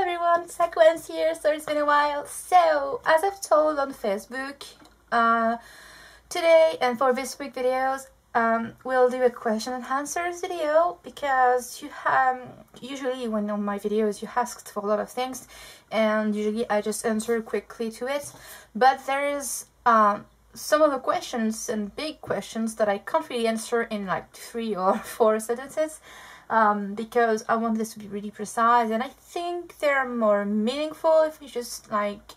everyone, Sequence here, so it's been a while. So, as I've told on Facebook, today and for this week videos, we'll do a question and answers video because you have, usually when on my videos you asked for a lot of things and usually I just answer quickly to it, but there is some of the questions and big questions that I can't really answer in like 3 or 4 sentences. Because I want this to be really precise, and I think they're more meaningful if we just like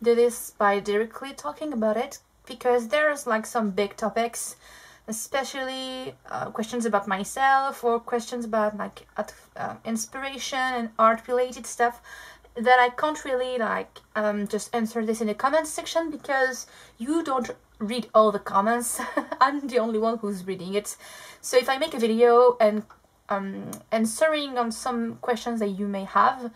do this by directly talking about it, because there's like some big topics, especially questions about myself or questions about like inspiration and art related stuff that I can't really like just answer this in the comments section because you don't read all the comments. I'm the only one who's reading it. So if I make a video and answering on some questions that you may have,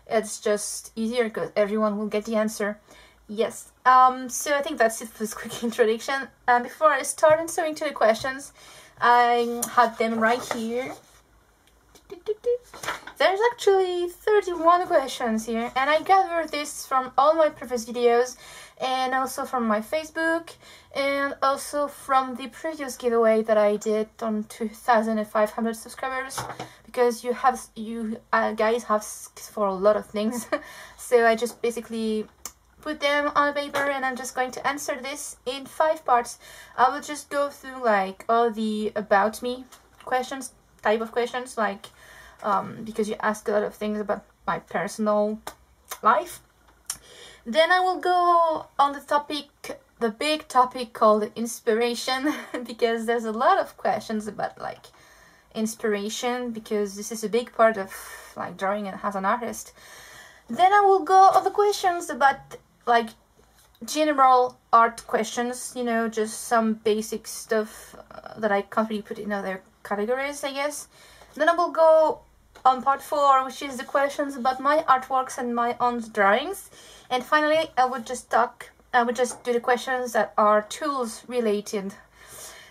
it's just easier because everyone will get the answer. Yes, so I think that's it for this quick introduction. Before I start answering to the questions, I have them right here. There's actually 31 questions here, and I gathered this from all my previous videos and also from my Facebook and also from the previous giveaway that I did on 2,500 subscribers, because you guys have asked for a lot of things. So I just basically put them on paper and I'm just going to answer this in 5 parts. I will just go through like all the about me questions, type of questions, like because you ask a lot of things about my personal life. Then I will go on the topic, the big topic called inspiration, because there's a lot of questions about like inspiration, because this is a big part of like drawing and as an artist. Then I will go on the questions about like general art questions, you know, just some basic stuff that I can't really put in other categories, I guess. Then I will go on part 4, which is the questions about my artworks and my own drawings. And finally, I would just do the questions that are tools related.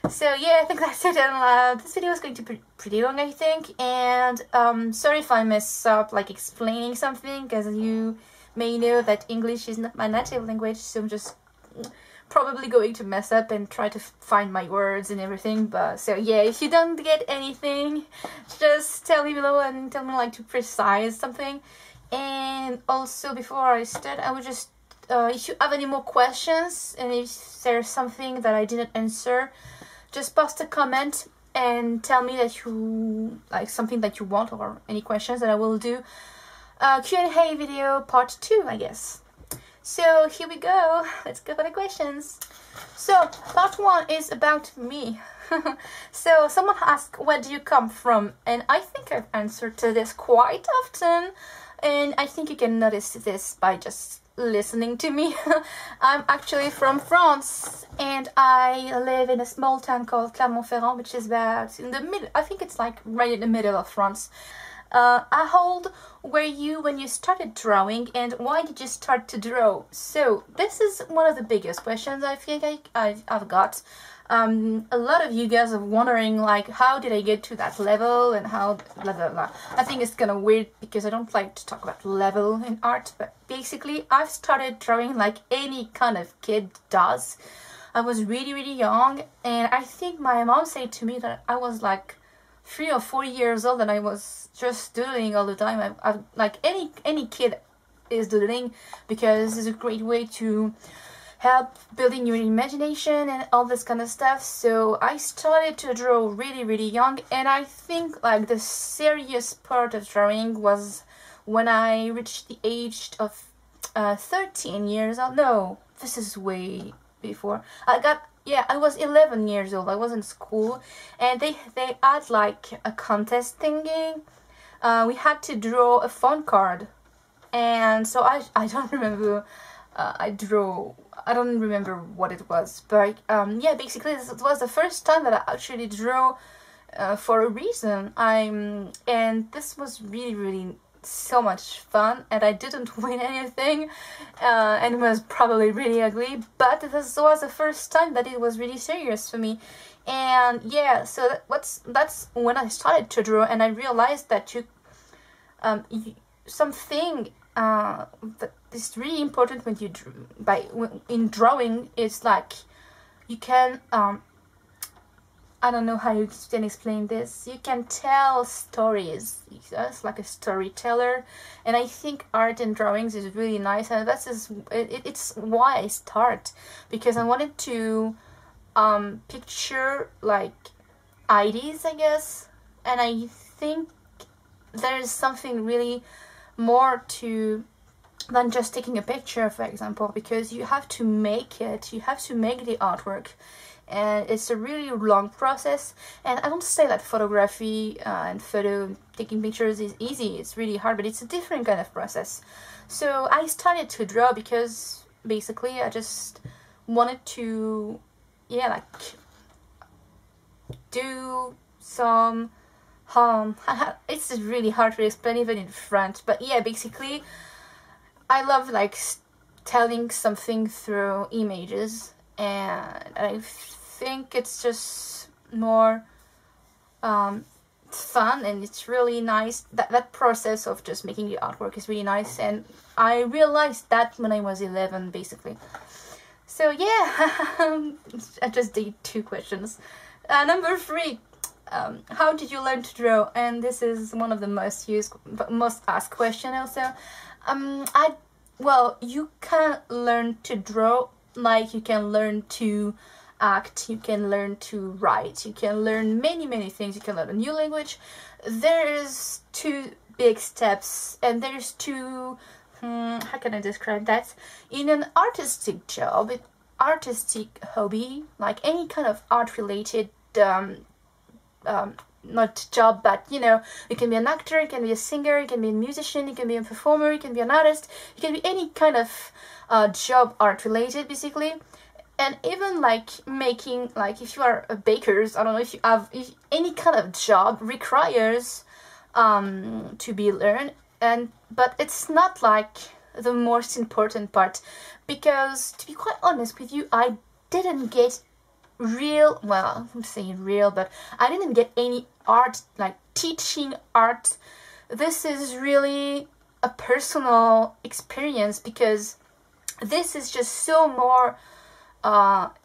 So yeah, I think that's it. And this video is going to be pretty long, I think. And sorry if I mess up like explaining something, because you may know that English is not my native language, so I'm just probably going to mess up and try to find my words and everything. But so yeah, if you don't get anything, just tell me below and tell me like to precise something. And also before I start, I would just if you have any more questions and if there's something that I didn't answer, just post a comment and tell me that you like something that you want or any questions that I will do Q&A video part 2, I guess. So here we go, let's go for the questions. So part 1 is about me. So someone asked, where do you come from? And I think I've answered to this quite often, and I think you can notice this by just listening to me. I'm actually from France, and I live in a small town called Clermont-Ferrand, which is about in the middle, I think it's like right in the middle of France. How old were you when you started drawing, and why did you start to draw? So this is one of the biggest questions I feel like I've got. A lot of you guys are wondering like, how did I get to that level and how blah blah blah. I think it's kind of weird because I don't like to talk about level in art, but basically I've started drawing like any kind of kid does. I was really young, and I think my mom said to me that I was like 3 or 4 years old and I was just doodling all the time. I like any kid is doodling, because it's a great way to help building your imagination and all this kind of stuff. So I started to draw really young, and I think like the serious part of drawing was when I reached the age of 13 years old. No, this is way before. I was 11 years old. I was in school, and they had like a contest thingy. We had to draw a phone card, and so I don't remember. I don't remember what it was, but yeah, basically this was the first time that I actually drew for a reason. And this was really so much fun, and I didn't win anything, and it was probably really ugly, but this was the first time that it was really serious for me. And yeah, so that's when I started to draw, and I realized that something that is really important when you in drawing. It's like you can I don't know how you can explain this. You can tell stories. It's like a storyteller, and I think art and drawings is really nice, and it's why I start, because I wanted to picture like ideas, I guess, and I think there's something really more to than just taking a picture, for example, because you have to make it, you have to make the artwork, and it's a really long process. And I don't say that photography and taking pictures is easy. It's really hard, but it's a different kind of process. So I started to draw because basically I just wanted to, yeah, like do some it's really hard to explain even in French, but yeah, basically I love like telling something through images, and I think it's just more fun, and it's really nice. That process of just making the artwork is really nice, and I realized that when I was 11, basically. So yeah, I just did 2 questions. Number 3, how did you learn to draw? And this is one of the most asked question also. Well, you can learn to draw like you can learn to act, you can learn to write, you can learn many things, you can learn a new language. There's 2 big steps, and there's 2, how can I describe that? In an artistic job, artistic hobby, like any kind of art related not job, but you know, you can be an actor, you can be a singer, you can be a musician, you can be a performer, you can be an artist, you can be any kind of job art related, basically. And even like making, like if you are a baker, I don't know, if any kind of job requires to be learned, but it's not like the most important part, because to be quite honest with you, I didn't get I'm saying real, but I didn't get any art, like teaching art. This is really a personal experience, because this is just so more,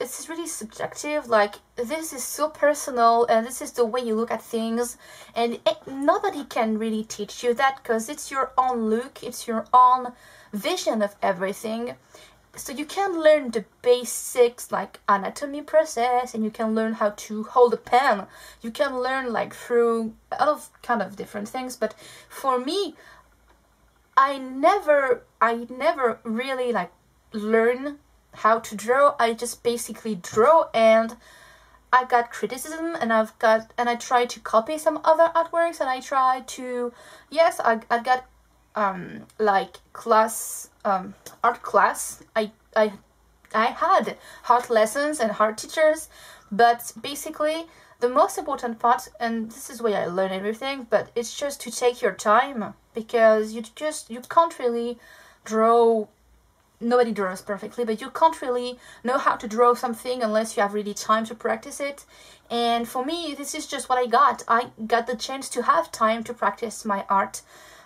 it's really subjective, like this is so personal, and this is the way you look at things, and nobody can really teach you that, because it's your own look, it's your own vision of everything. So you can learn the basics like anatomy process, and you can learn how to hold a pen. You can learn like through a lot of kind of different things. But for me, I never really like learn how to draw. I just basically draw, and I got criticism, and I tried to copy some other artworks, and I tried to, yes, I got like art class. I had art lessons and art teachers, but basically the most important part, and this is where I learn everything, but it's just to take your time, because you can't really draw. Nobody draws perfectly, but you can't really know how to draw something unless you have really time to practice it. And for me, this is just what I got. I got the chance to have time to practice my art.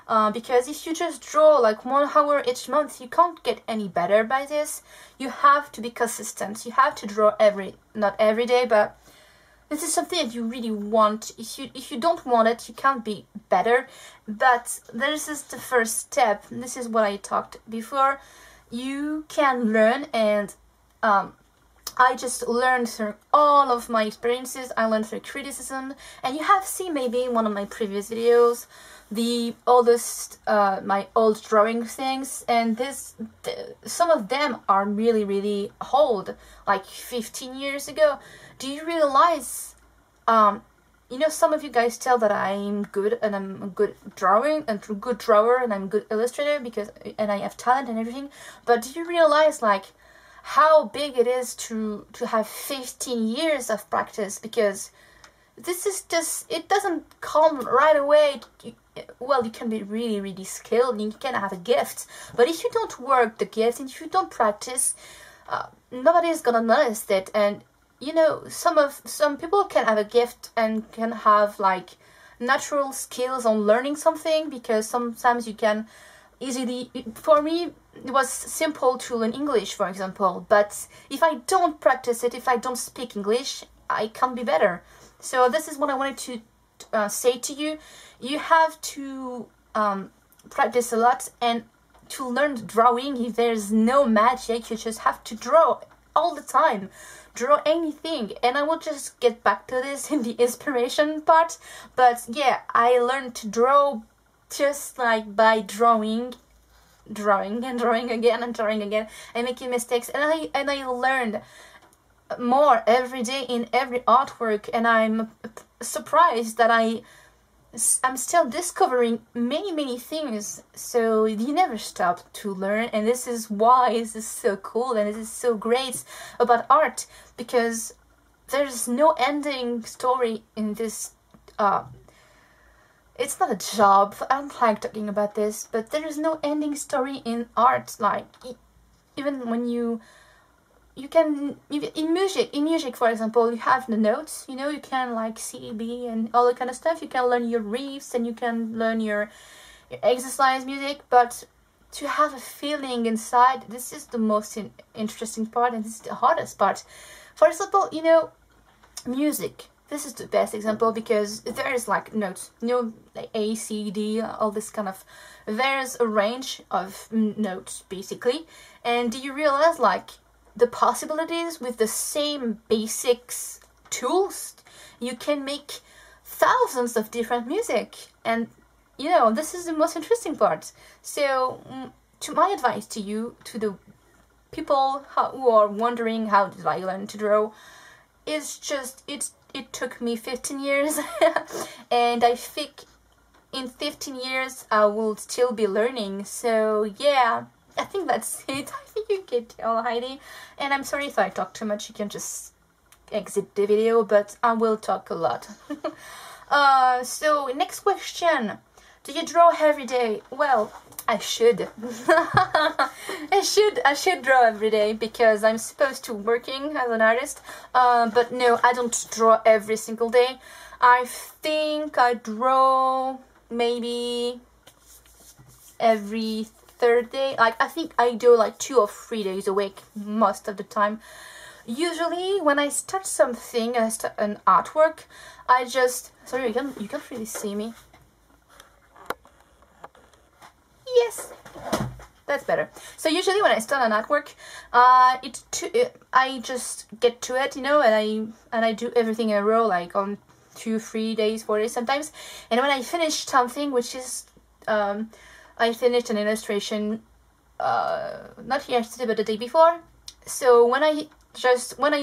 Because if you just draw like 1 hour each month, you can't get any better by this. You have to be consistent. You have to draw not every day, but this is something that you really want. If you don't want it, you can't be better. But this is the first step. This is what I talked before. You can learn, and I just learned through all of my experiences. I learned through criticism, and you have seen maybe in one of my previous videos the oldest my old drawing things, and some of them are really old, like 15 years ago. Do you realize, you know, some of you guys tell that I'm good, and I'm a good drawing and a good drawer, and I'm a good illustrator and I have talent and everything, but do you realize like how big it is to have 15 years of practice? Because this is just, it doesn't come right away. Well, you can be really skilled, and you can have a gift, but if you don't work the gift, and if you don't practice, nobody is gonna notice it. And you know, some people can have a gift and can have like natural skills on learning something, because sometimes you can easily, for me it was simple to learn English, for example, but if I don't practice it, if I don't speak English, I can't be better. So this is what I wanted to say to you. You have to practice a lot, and to learn drawing, there's no magic. You just have to draw all the time, draw anything. And I will just get back to this in the inspiration part, but yeah, I learned to draw just like by drawing and drawing again and drawing again and making mistakes, and I learned more every day in every artwork, and I'm surprised that I'm still discovering many things. So you never stop to learn, and this is why this is so cool and this is so great about art, because there's no ending story in this. It's not a job. I don't like talking about this, but there is no ending story in art. Like, even when you can, in music, for example, you have the notes, you know, you can like C, B, and all that kind of stuff. You can learn your riffs and you can learn your exercise music, but to have a feeling inside, this is the most interesting part, and this is the hardest part. For example, you know, music. This is the best example, because there is like notes, you know, like A, C, D, all this kind of, there's a range of notes basically, and do you realize like the possibilities with the same basics tools? You can make thousands of different music, and you know, this is the most interesting part. So to my advice to you, to the people who are wondering how did I learn to draw, is just it took me 15 years and I think in 15 years I will still be learning. So yeah, I think that's it. I think you can tell, Heidi, and I'm sorry if I talk too much. You can just exit the video, but I will talk a lot. So next question. Do you draw every day? Well, I should. I should draw every day, because I'm supposed to working as an artist. But no, I don't draw every single day. I think I draw maybe every third day. Like, I think I do like 2 or 3 days a week most of the time. Usually when I start something, I start an artwork, I just, sorry, you can't really see me. Yes, that's better. So usually when I start an artwork, I just get to it, you know, and I do everything in a row, like on 2, 3 days, 4 days sometimes. And when I finish something, which is I finished an illustration not yesterday but the day before. So when I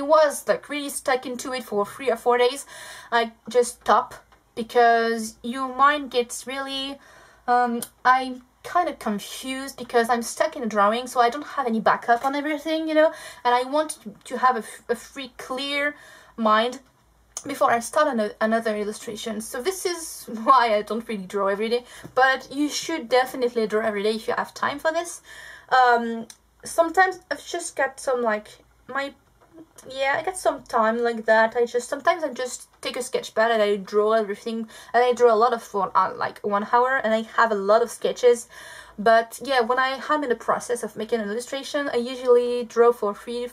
was like really stuck into it for 3 or 4 days, I just stop, because your mind gets really I'm kind of confused, because I'm stuck in a drawing, so I don't have any backup on everything, you know, and I want to have a free, clear mind before I start another illustration. So this is why I don't really draw every day, but you should definitely draw every day if you have time for this. Sometimes I've just got some like I got some time like that. Sometimes I just take a sketch pad and I draw everything, and I draw a lot of for like 1 hour, and I have a lot of sketches. But yeah, when I am in the process of making an illustration, I usually draw for 3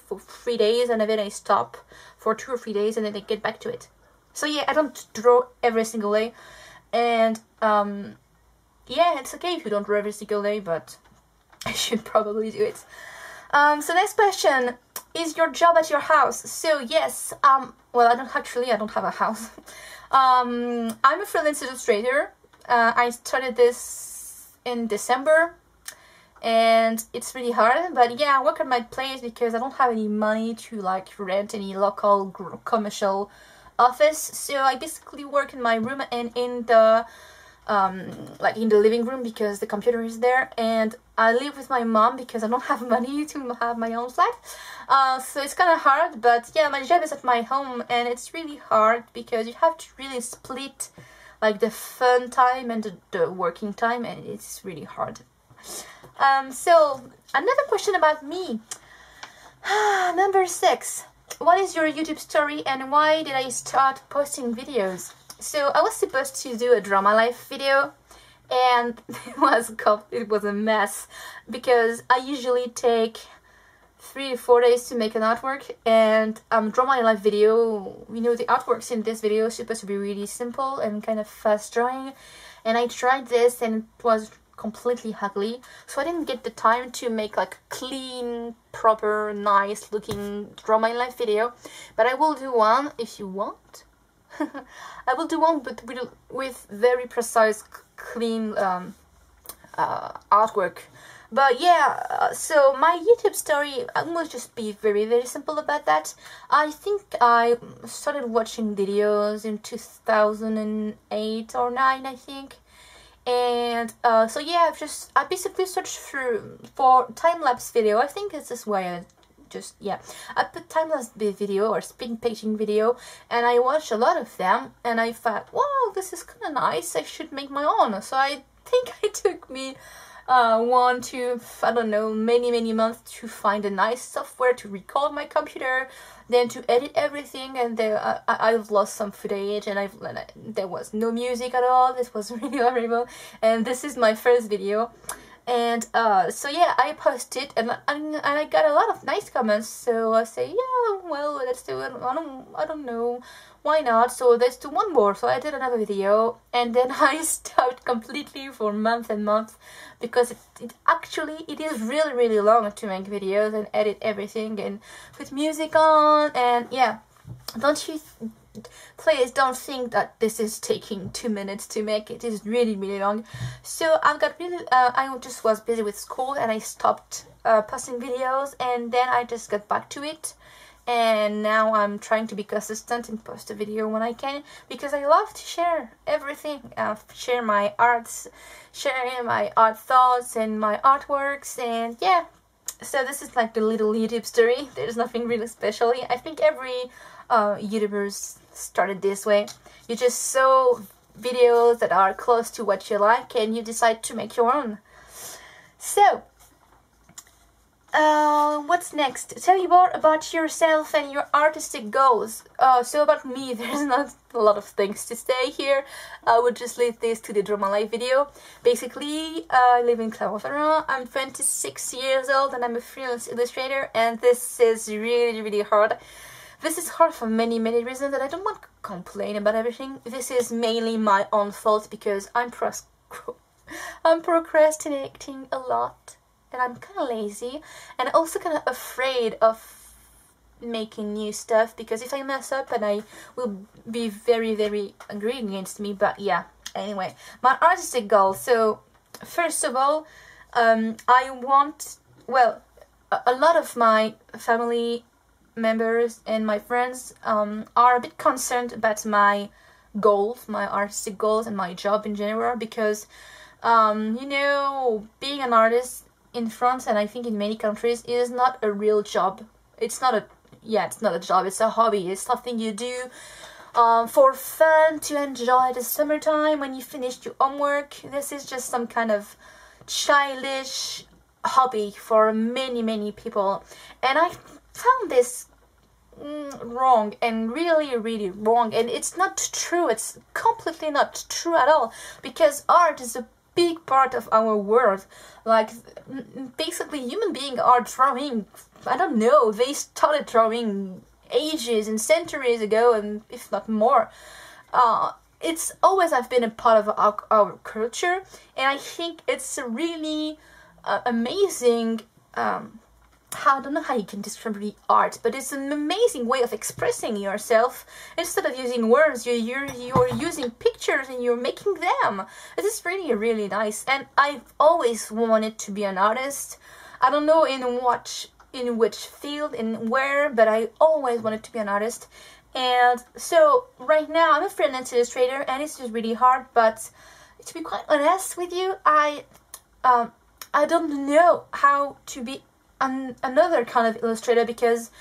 days, and then I stop for 2 or 3 days, and then I get back to it. So yeah, I don't draw every single day, and yeah, it's okay if you don't draw every single day, but I should probably do it. So next question. Is your job at your house? So yes, well, I don't have a house. I'm a freelance illustrator. I started this in December, and it's really hard, but yeah, I work at my place because I don't have any money to like rent any local commercial office. So I basically work in my room and in the like in the living room, because the computer is there, and I live with my mom because I don't have money to have my own flat. So it's kind of hard, but yeah, my job is at my home, and it's really hard because you have to really split like the fun time and the working time, and it's really hard. So another question about me. Number 6. What is your YouTube story, and why did I start posting videos? So I was supposed to do a Draw My Life video, and it was a mess because I usually take 3 to 4 days to make an artwork, and Draw My Life video, you know, the artworks in this video is supposed to be really simple and kind of fast drawing, and I tried this and it was completely ugly, so I didn't get the time to make like a clean, proper, nice looking Draw My Life video, but I will do one if you want. I will do one but with very precise, clean artwork. But yeah, so my YouTube story, I must just be very simple about that. I think I started watching videos in 2008 or 9, I think. And so yeah, I basically searched for time-lapse video. I think it's this way. I put time-lapse video or spin painting video, and I watched a lot of them, and I thought, wow, this is kind of nice, I should make my own. So I think it took me 1 to, I don't know, many months to find a nice software to record my computer, then to edit everything, and I've lost some footage, and there was no music at all. This was really horrible, and this is my first video. And so yeah, I posted, and I got a lot of nice comments. So I say, yeah, well, let's do it. I don't know, why not? So let's do one more. So I did another video, and then I stopped completely for months and months because it is really long to make videos and edit everything and put music on, and yeah, please don't think that this is taking 2 minutes to make. It is really long. So I just was busy with school, and I stopped posting videos, and then I just got back to it, and now I'm trying to be consistent and post a video when I can, because I love to share everything, share my arts, share my art thoughts and my artworks, and yeah. So this is like the little YouTube story. There's nothing really special. I think every YouTubers started this way. You just saw videos that are close to what you like, and you decide to make your own. So what's next? Tell you more about yourself and your artistic goals. So about me, there's not a lot of things to say here. I would just leave this to the Draw My Life video. Basically, I live in Clermont-Ferrand. I'm 26 years old, and I'm a freelance illustrator, and this is really hard. This is hard for many reasons, and I don't want to complain about everything. This is mainly my own fault because I'm procrastinating a lot, and I'm kind of lazy, and also kind of afraid of making new stuff, because if I mess up, and I will be very angry against me. But yeah, anyway, my artistic goal. So first of all, I want, well, a lot of my family members and my friends are a bit concerned about my goals, my artistic goals, and my job in general, because you know, being an artist in France, and I think in many countries, is not a real job. It's not a job, it's a hobby. It's something you do for fun, to enjoy the summertime when you finish your homework. This is just some kind of childish hobby for many people, and I found this wrong, and really wrong, and it's not true. It's completely not true at all, because art is a big part of our world. Like, basically, human beings are drawing, I don't know, they started drawing ages and centuries ago, and if not more. It's always have been a part of our culture, and I think it's a really amazing, I don't know how you can describe the art, but it's an amazing way of expressing yourself. Instead of using words, you're using pictures, and you're making them. It is really nice, and I've always wanted to be an artist. I don't know in which field and where, but I always wanted to be an artist. And so right now I'm a freelance illustrator, and it's just really hard. But to be quite honest with you, I don't know how to be another kind of illustrator, because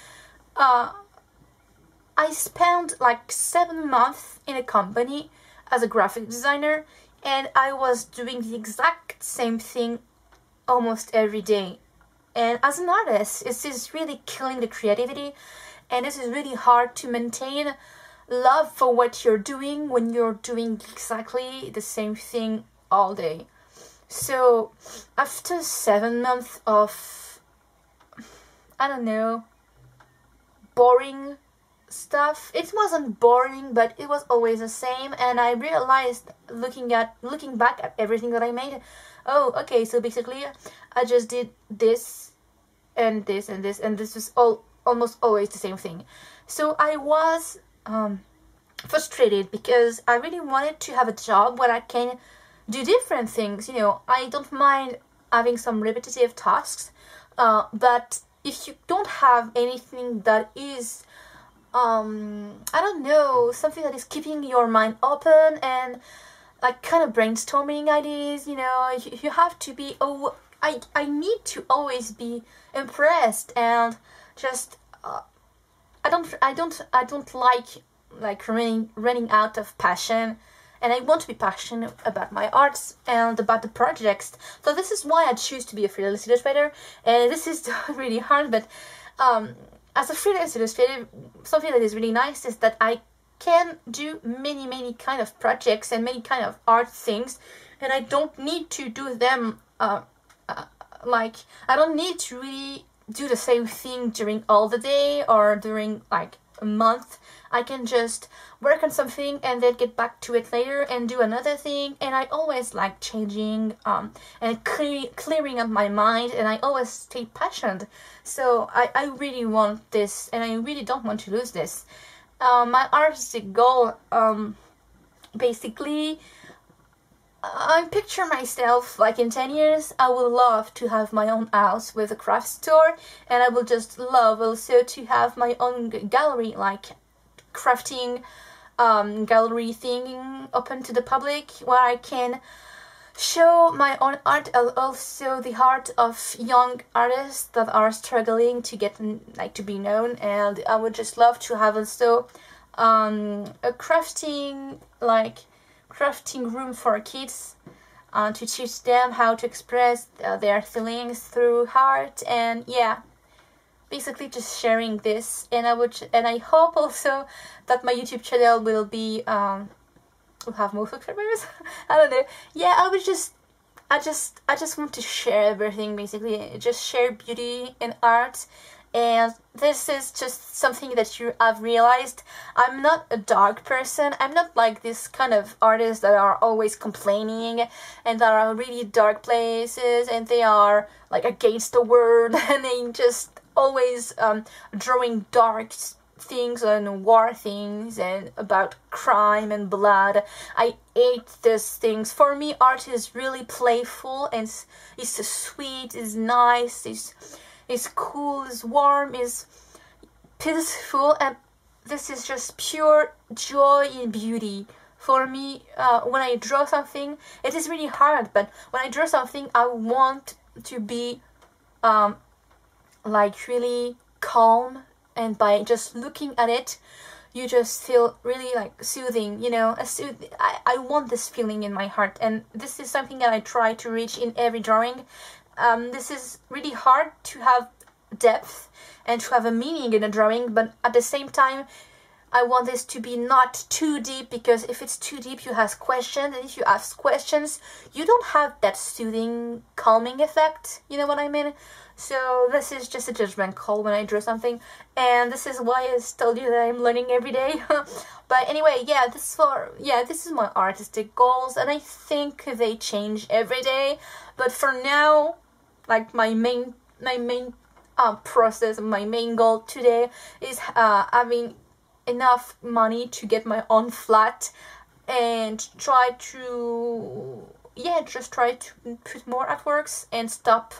I spent like 7 months in a company as a graphic designer, and I was doing the exact same thing almost every day. And as an artist, this is really killing the creativity, and this is really hard to maintain love for what you're doing when you're doing exactly the same thing all day. So after 7 months of, I don't know, boring stuff, it wasn't boring, but it was always the same, and I realized, looking back at everything that I made, oh, okay, so basically I just did this and this and this, and this was almost always the same thing. So I was frustrated because I really wanted to have a job where I can do different things. I don't mind having some repetitive tasks, but if you don't have anything that is I don't know, something that is keeping your mind open and like kind of brainstorming ideas, you have to be, I need to always be impressed, and just I don't like running out of passion, and I want to be passionate about my arts and about the projects. So this is why I choose to be a freelance illustrator, and this is really hard, but as a freelance illustrator, something that is really nice is that I can do many kind of projects and many kind of art things, and I don't need to do them I don't need to really do the same thing during all the day or during like a month. I can just work on something and then get back to it later and do another thing, and I always like changing and clearing up my mind, and I always stay passionate. So I really want this, and I really don't want to lose this. My artistic goal, basically, I picture myself like in 10 years, I would love to have my own house with a craft store, and I would just love also to have my own gallery, like crafting gallery thing open to the public, where I can show my own art and also the art of young artists that are struggling to get to be known. And I would just love to have also a crafting room for kids, to teach them how to express their feelings through art, and yeah, basically just sharing this. And I hope also that my YouTube channel will be will have more subscribers. I don't know. Yeah, I just want to share everything, basically, just share beauty and art. And this is just something that I've realized. I'm not a dark person. I'm not like this kind of artists that are always complaining and that are really dark places and they are like against the world and they just always drawing dark things and war things and about crime and blood. I hate these things. For me, art is really playful and it's sweet, it's nice, it's cool, it's warm, it's peaceful, and this is just pure joy and beauty. For me, when I draw something, it is really hard, but when I draw something, I want to be like really calm, and by just looking at it, you just feel really like soothing, I want this feeling in my heart, and this is something that I try to reach in every drawing. This is really hard to have depth and to have a meaning in a drawing, but at the same time I want this to be not too deep, because if it's too deep you ask questions, and if you ask questions you don't have that soothing, calming effect, you know what I mean? So this is just a judgment call when I draw something, and this is why I told you that I'm learning every day. But anyway, this is my artistic goals, and I think they change every day. But for now, like my main process, my main goal today is having enough money to get my own flat and try to put more artworks and stop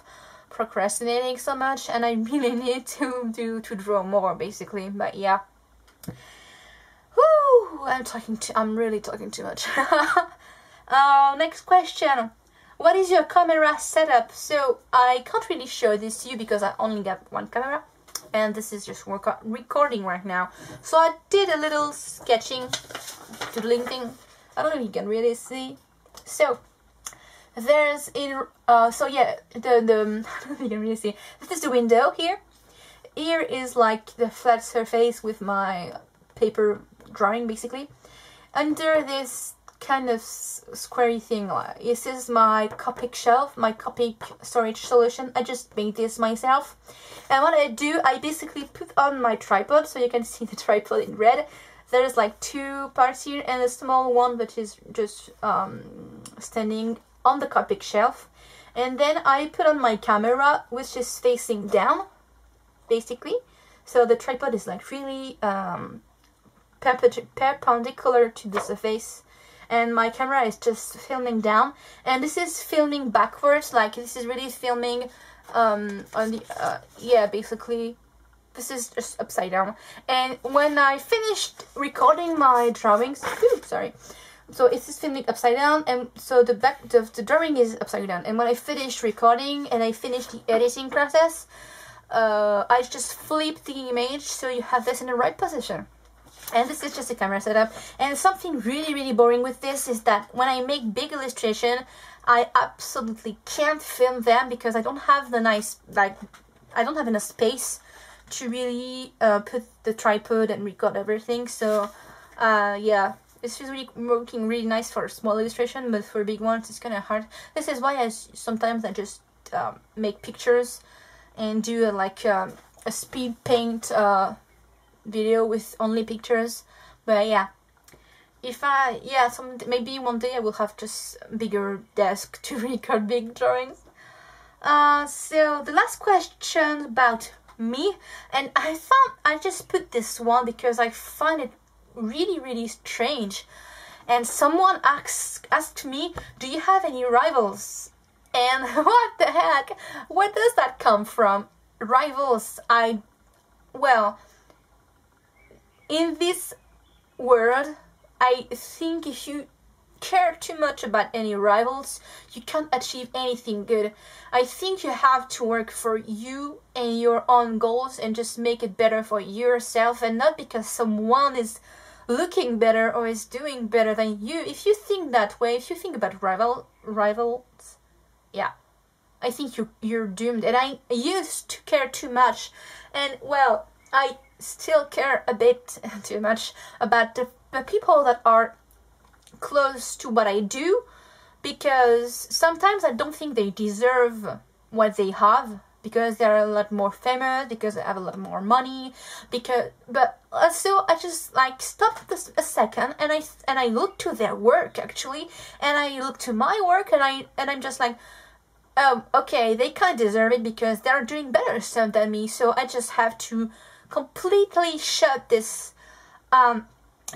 procrastinating so much. And I really need to draw more, basically. But yeah, I'm really talking too much. Next question. What is your camera setup? So I can't really show this to you because I only got one camera, and this is just recording right now. So I did a little sketching, doodling thing. I don't know if you can really see. So there's the I don't know if you can really see. This is the window here. Here is like the flat surface with my paper drawing basically. Under this kind of squarey thing, this is my Copic shelf, my Copic storage solution. I just made this myself. And what I do, I basically put on my tripod, so you can see the tripod in red. There's like two parts here and a small one that is just standing on the Copic shelf. And then I put on my camera, which is facing down, basically. So the tripod is like really perpendicular to the surface. And my camera is just filming down. And this is filming backwards, like this is really filming on the, yeah, basically. This is just upside down. And when I finished recording my drawings, sorry. So it is filming upside down, and so the drawing is upside down. And when I finished recording and I finished the editing process, I just flip the image so you have this in the right position. And this is just a camera setup. And something really, really boring with this is that when I make big illustration, I absolutely can't film them because I don't have the nice, like, I don't have enough space to really put the tripod and record everything. So, yeah. This is really working really nice for small illustration, but for big ones it's kind of hard. This is why sometimes I just make pictures and do a speed paint video with only pictures. But yeah, maybe one day I will have just bigger desk to record big drawings. So the last question about me, and I just put this one because I find it really, really strange. And someone asked me, do you have any rivals? And what the heck, where does that come from? Rivals, well, in this world, I think if you care too much about any rivals, you can't achieve anything good. I think you have to work for you and your own goals and just make it better for yourself, and not because someone is looking better or is doing better than you. If you think that way, if you think about rivals, yeah, I think you're doomed. And I used to care too much, and well, I still care a bit too much about the people that are close to what I do, because sometimes I don't think they deserve what they have, because they're a lot more famous, because they have a lot more money, but also I just like stop a second and I look to their work actually, and I look to my work, and I'm just like, okay, they kind of deserve it because they're doing better stuff than me, so I just have to completely shut this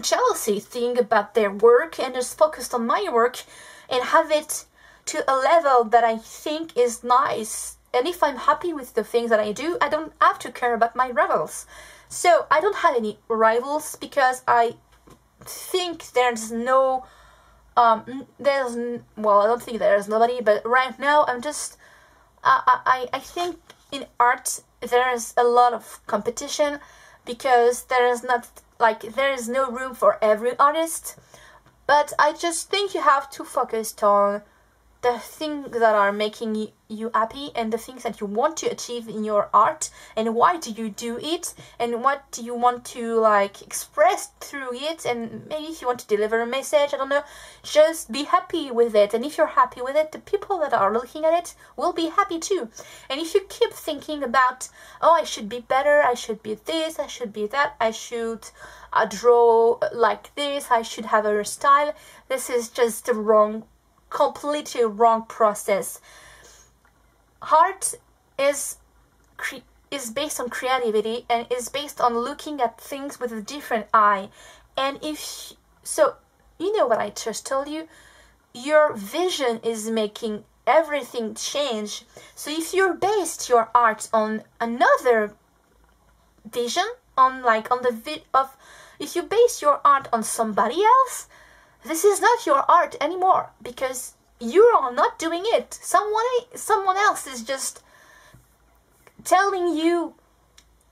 jealousy thing about their work and just focus on my work and have it to a level that I think is nice. And if I'm happy with the things that I do, I don't have to care about my rivals. So I don't have any rivals because I think there's no, well, I don't think there's nobody, but right now I'm just, I think in art there's a lot of competition because there is no room for every artist. But I just think you have to focus on the things that are making you happy and the things that you want to achieve in your art, and why do you do it, and what do you want to like express through it, and maybe if you want to deliver a message, I don't know, just be happy with it. And if you're happy with it, the people that are looking at it will be happy too. And if you keep thinking about, oh, I should be better, I should be this, I should be that, I should draw like this, I should have a style, this is just the completely wrong process. Art is based on creativity and is based on looking at things with a different eye. And so you know what I just told you, your vision is making everything change. So if you based your art on another vision, if you base your art on somebody else, this is not your art anymore, because you are not doing it. Someone else is just telling you,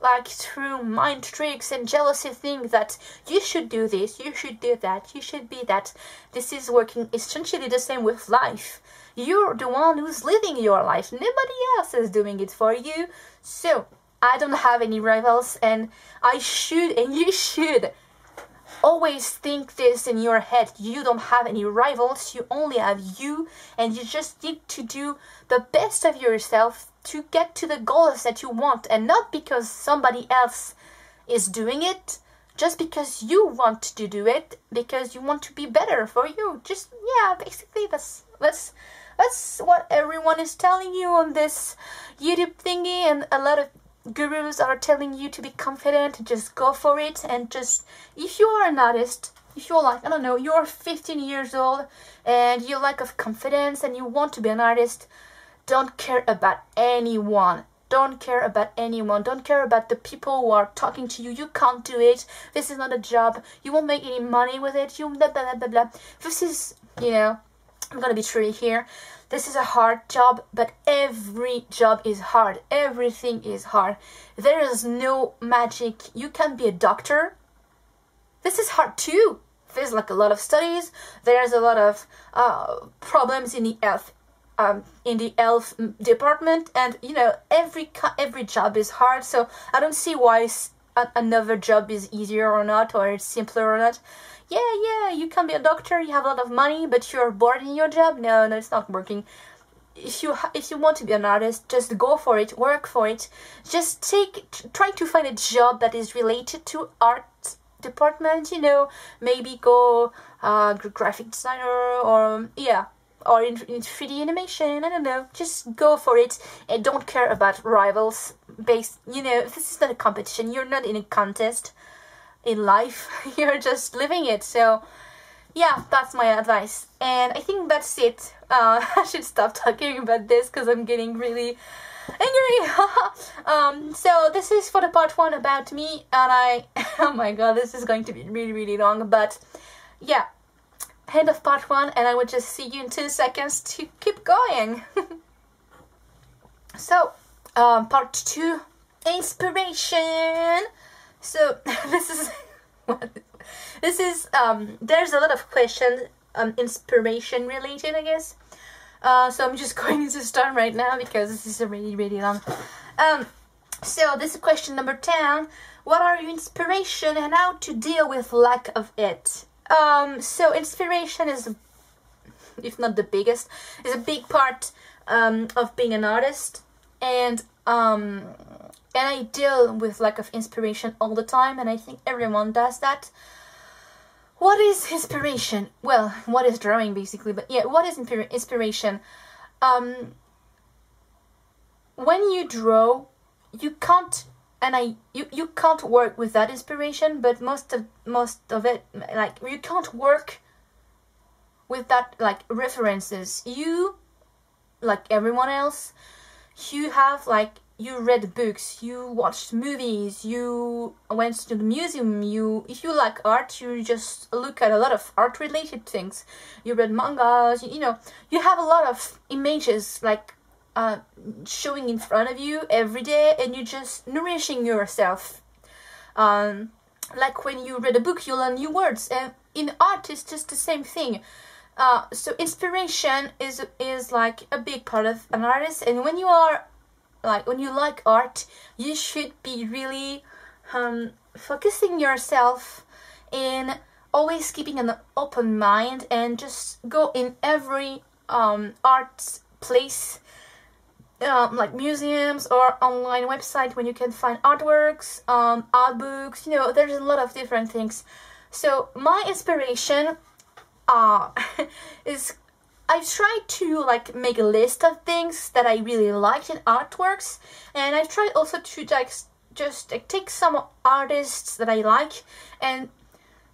like through mind tricks and jealousy things, that you should do this, you should do that, you should be that. This is working essentially the same with life. You're the one who's living your life. Nobody else is doing it for you. So I don't have any rivals, and I should, and you should always think this in your head. You don't have any rivals, you only have you, and you just need to do the best of yourself to get to the goals that you want, and not because somebody else is doing it, just because you want to do it, because you want to be better for you. Just, yeah, basically that's what everyone is telling you on this YouTube thingy, and a lot of gurus are telling you to be confident, just go for it, and just, if you are an artist, if you're like, I don't know, you're 15 years old, and you lack of confidence, and you want to be an artist, don't care about anyone. Don't care about anyone. Don't care about the people who are talking to you. You can't do it. This is not a job. You won't make any money with it. You blah, blah, blah, blah, blah. This is, you know, I'm gonna be true here. This is a hard job, but every job is hard. Everything is hard. There is no magic. You can be a doctor. This is hard too. There's like a lot of studies. There's a lot of problems in the health department, and you know, every job is hard. So I don't see why another job is easier or not, or it's simpler or not. Yeah, you can be a doctor, you have a lot of money, but you're bored in your job. No, it's not working. If you want to be an artist, just go for it, work for it. Just try to find a job that is related to art department. You know, maybe go graphic designer, or yeah, or in 3D animation. I don't know. Just go for it, and don't care about rivals. You know, this is not a competition. You're not in a contest in life. You're just living it. So yeah, that's my advice, and I think that's it. I should stop talking about this because I'm getting really angry. So this is for the part 1 about me, and oh my god, this is going to be really, really long, but yeah, end of part 1, and I will just see you in 2 seconds to keep going. So part 2, inspiration. So this is there's a lot of questions inspiration related, I guess. So I'm just going to start right now because this is really, really long. So this is question number 10. What are your inspiration and how to deal with lack of it? So inspiration is, if not the biggest, is a big part of being an artist, and I deal with lack of inspiration all the time, and I think everyone does that. What is inspiration? Well, what is drawing basically, but yeah, what is inspiration? When you draw, you can't, and you can't work with that inspiration, but most of it, like, you can't work with that, like, references. You, like everyone else, you have, like, you read books, you watched movies, you went to the museum, if you like art, you just look at a lot of art related things. You read mangas, you know, you have a lot of images, like, showing in front of you every day, and you're just nourishing yourself. Like when you read a book, you learn new words, and in art it's just the same thing. So inspiration is like a big part of an artist, and when you like art, you should be really focusing yourself in always keeping an open mind, and just go in every art place, like museums or online website when you can find artworks, art books, you know, there's a lot of different things. So my inspiration is, I've tried to, like, make a list of things that I really liked in artworks, and I've tried also to, like, just take some artists that I like and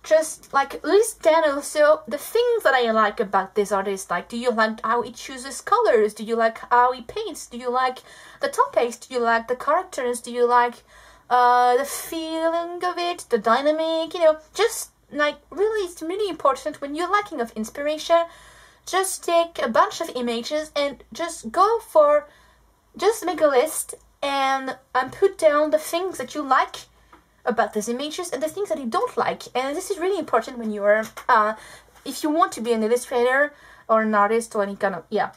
just, like, list down also the things that I like about this artist. Like, do you like how he chooses colors? Do you like how he paints? Do you like the topics? Do you like the characters? Do you like the feeling of it, the dynamic? You know, just, like, really, it's really important when you're lacking of inspiration. Just take a bunch of images and just make a list and put down the things that you like about these images and the things that you don't like. And this is really important when you are, if you want to be an illustrator or an artist or any kind of, yeah,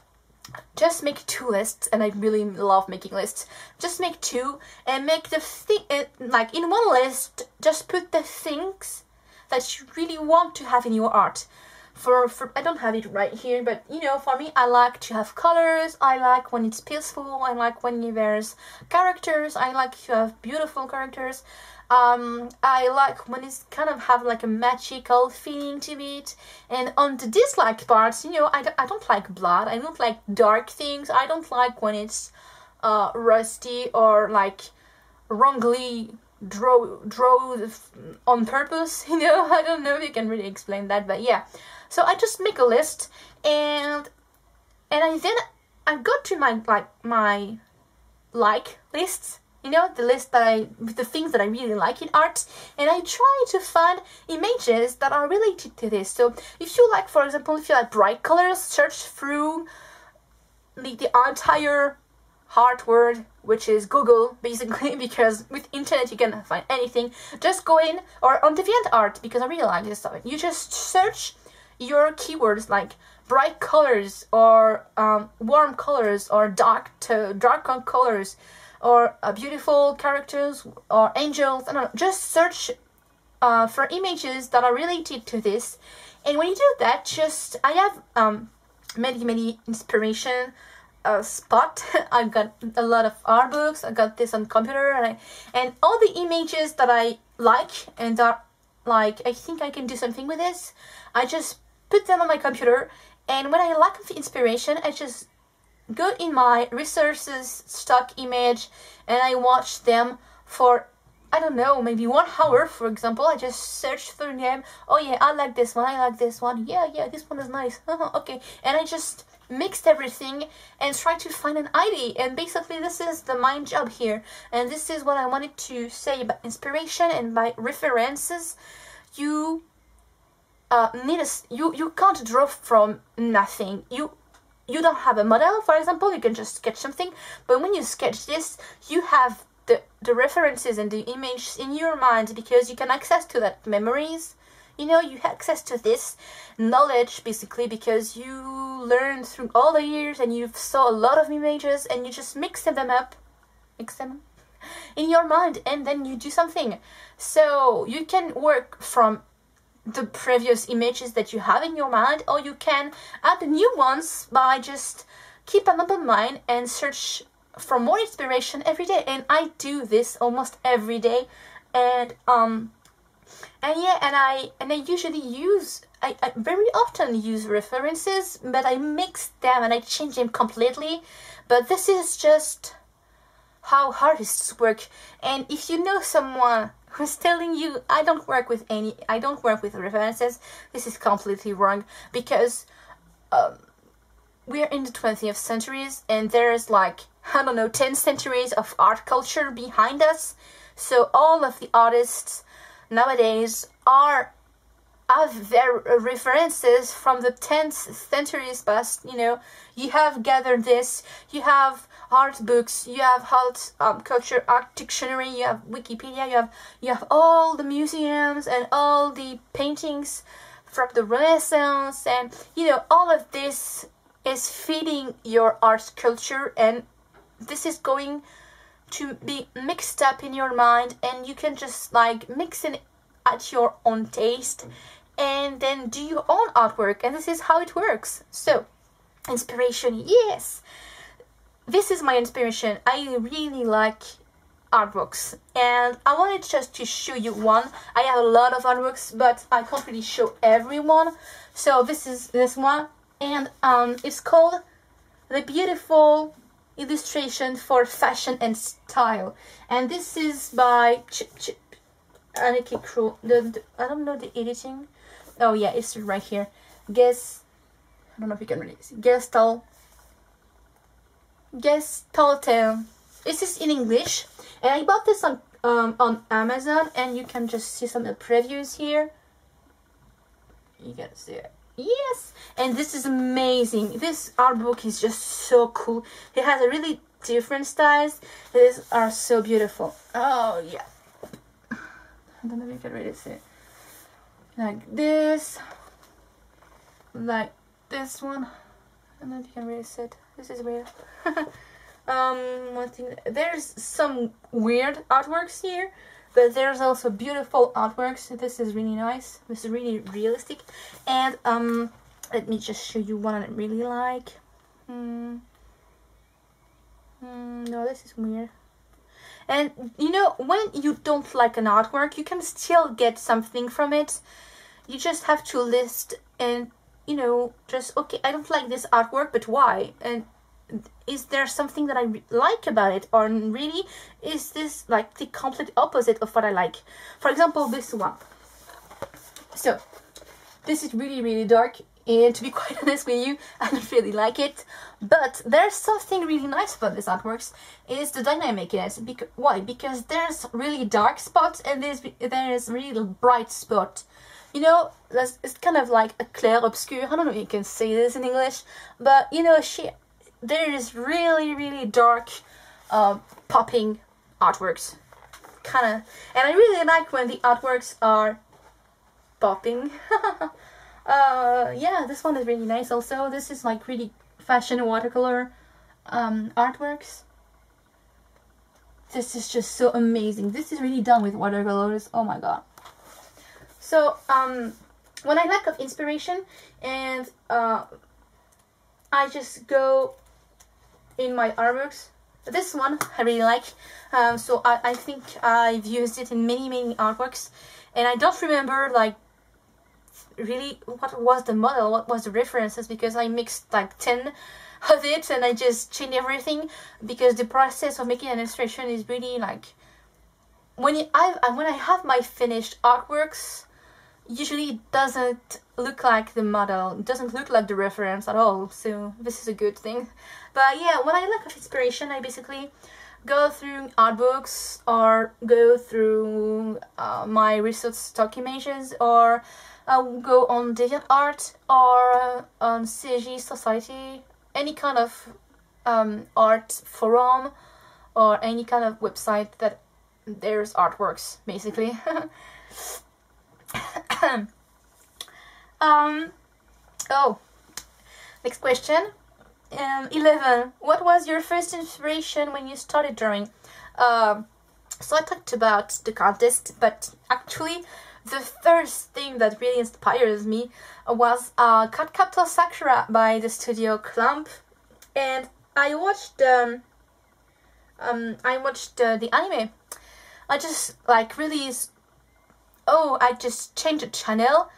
just make 2 lists. And I really love making lists. Just make 2 and make the thing, like, in one list, just put the things that you really want to have in your art. For I don't have it right here, but you know, for me, I like to have colors. I like when it's peaceful. I like when there's characters. I like to have beautiful characters. I like when it's kind of have like a magical feeling to it. And on the dislike parts, you know, I don't like blood. I don't like dark things. I don't like when it's rusty or like wrongly draw on purpose. You know, I don't know if you can really explain that, but yeah. So I just make a list, and I got to my lists, you know, the list that the things that I really like in art, and I try to find images that are related to this. So if you like, for example, if you like bright colors, search through the entire hard word, which is Google, basically, because with internet you can find anything. Just go in, or on DeviantArt, because I really like this stuff. You just search your keywords like bright colors or warm colors or dark colors or beautiful characters or angels. I don't know. Just search for images that are related to this, and when you do that, just I have many inspiration spot. I've got a lot of art books. I got this on computer, and all the images that I like and that like I think I can do something with this, I just put them on my computer, and when I lack of inspiration, I just go in my resources stock image and I watch them for, I don't know, maybe 1 hour, for example. I just search through them. Oh yeah, I like this one, I like this one, yeah, this one is nice. Okay, and I just mixed everything and try to find an idea, and basically this is my job here, and this is what I wanted to say about inspiration and by references. You you can't draw from nothing. You don't have a model, for example. You can just sketch something, but when you sketch this, you have the references and the image in your mind, because you can access to that memories. You know, you have access to this knowledge basically because you learned through all the years and you've saw a lot of images, and you just mix them in your mind, and then you do something. So you can work from the previous images that you have in your mind, or you can add new ones by just keep an open mind and search for more inspiration every day. And I do this almost every day, and I usually use I very often use references, but I mix them and I change them completely. But this is just how artists work. And if you know someone who's telling you I don't work with references, this is completely wrong, because we are in the 20th centuries, and there's like, I don't know, 10 centuries of art culture behind us. So all of the artists nowadays have their references from the 10th centuries past. You know, you have gathered this, you have art books, you have art culture, art dictionary, you have Wikipedia, you have all the museums and all the paintings from the Renaissance, and you know, all of this is feeding your art culture, and this is going to be mixed up in your mind, and you can just like mix it at your own taste and then do your own artwork, and this is how it works. So inspiration, yes, this is my inspiration. I really like artworks, and I wanted just to show you one. I have a lot of artworks, but I can't really show everyone. So this is this one, and it's called The Beautiful Illustration for Fashion and Style, and this is by Aniki Crew. I don't know the editing. Oh yeah, it's right here. I don't know if you can really see. Gestalten. This is in English, and I bought this on Amazon, and you can just see some of the previews here. You can see it. Yes, and this is amazing. This art book is just so cool. It has a really different styles. These are so beautiful. Oh yeah. I don't know if you can really see it. Like this one. I don't know if you can really see it. This is weird. One thing, there's some weird artworks here, but there's also beautiful artworks. This is really nice. This is really realistic. And let me just show you one I really like. No, this is weird. And you know, when you don't like an artwork, you can still get something from it. You just have to list and, you know, just, okay, I don't like this artwork, but why? And is there something that I like about it? Or really, is this like the complete opposite of what I like? For example, this one. So, this is really, really dark. And to be quite honest with you, I don't really like it. But there's something really nice about this artworks. Is the dynamic in it. Why? Because there's really dark spots and there's really bright spot. You know, it's kind of like a clair obscur. I don't know if you can say this in English. But, you know, there is really, really dark popping artworks. And I really like when the artworks are popping. Yeah, this one is really nice also. This is like really fashion watercolor artworks. This is just so amazing. This is really done with watercolors. Oh my god. So, when I lack of inspiration and I just go in my artworks. This one I really like. So I think I've used it in many, many artworks. And I don't remember like really what was the model, what was the references, because I mixed like 10 of it and I just changed everything, because the process of making an illustration is really like when I have my finished artworks, usually it doesn't look like the model, it doesn't look like the reference at all, so this is a good thing. But yeah, when I lack of inspiration, I basically go through art books or go through my research stock images, or I'll go on DeviantArt or on CG Society, any kind of art forum or any kind of website that there's artworks, basically. Oh, next question. 11. What was your first inspiration when you started drawing? So I talked about the contest, but actually the first thing that really inspires me was Card Captor Sakura by the studio Clump, and I watched the anime. I just like really, I just changed the channel,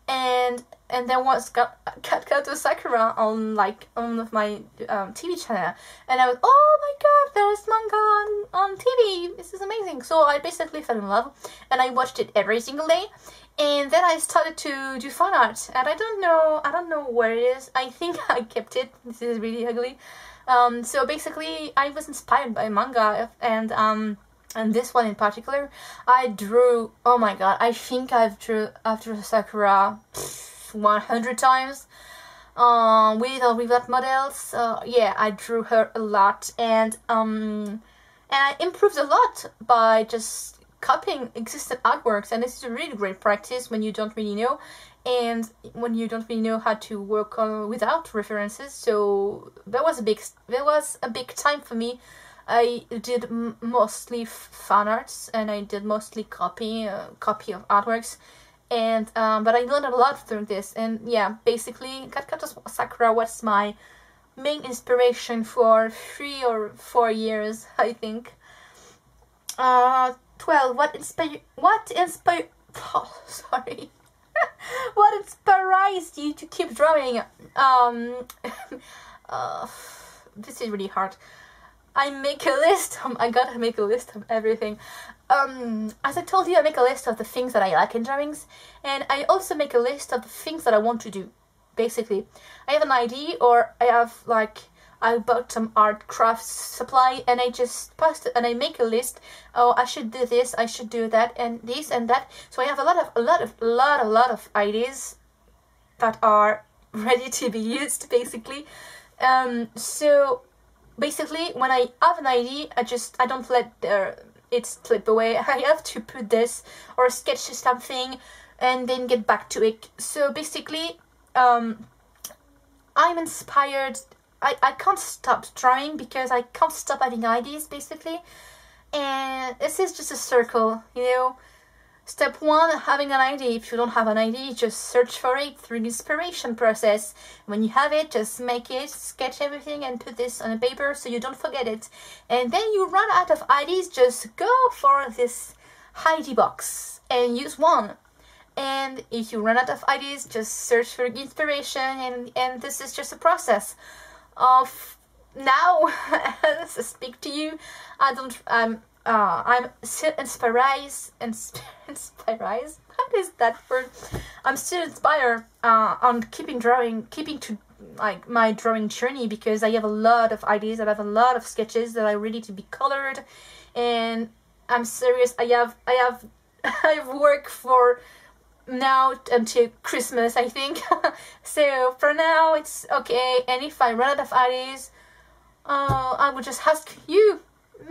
and there was Card Captor Sakura on my TV channel, and I was, oh my god, there's manga on TV, this is amazing. So I basically fell in love and I watched it every single day, and then I started to do fan art, and I don't know where it is. I think I kept it. This is really ugly. So basically I was inspired by manga, and this one in particular I drew, oh my god, I think I've drew after Sakura 100 times with or without models. Yeah, I drew her a lot, and I improved a lot by just copying existing artworks, and this is a really great practice when you don't really know, and when you don't really know how to work without references. So there was a big time for me. I did mostly fan arts, and I did mostly copy of artworks, and but I learned a lot through this. And yeah, basically Card Captor Sakura was my main inspiration for 3 or 4 years, I think. 12. What inspired you to keep drawing? This is really hard. I make a list. I gotta make a list of everything. As I told you, I make a list of the things that I like in drawings, and I also make a list of the things that I want to do. Basically, I have an idea, or I bought some art crafts supply, and I just post it, and I make a list. Oh, I should do this, I should do that, and this and that. So I have a lot of ideas that are ready to be used, basically. So basically, when I have an idea, I don't let it slip away. I have to put this or sketch something and then get back to it. So basically, I'm inspired. I can't stop drawing because I can't stop having ideas, basically. And this is just a circle, you know. Step 1, having an idea. If you don't have an idea, just search for it through the inspiration process. When you have it, just make it, sketch everything and put this on a paper so you don't forget it. And then you run out of ideas, just go for this idea box and use one. And if you run out of ideas, just search for inspiration, and this is just a process of now. As I speak to you, I'm still inspired. What is that word? I'm still inspired on keeping to like my drawing journey, because I have a lot of ideas. I have a lot of sketches that are ready to be colored, and I'm serious. I have work for now until Christmas, I think. So for now it's okay, and if I run out of ideas, I will just ask you,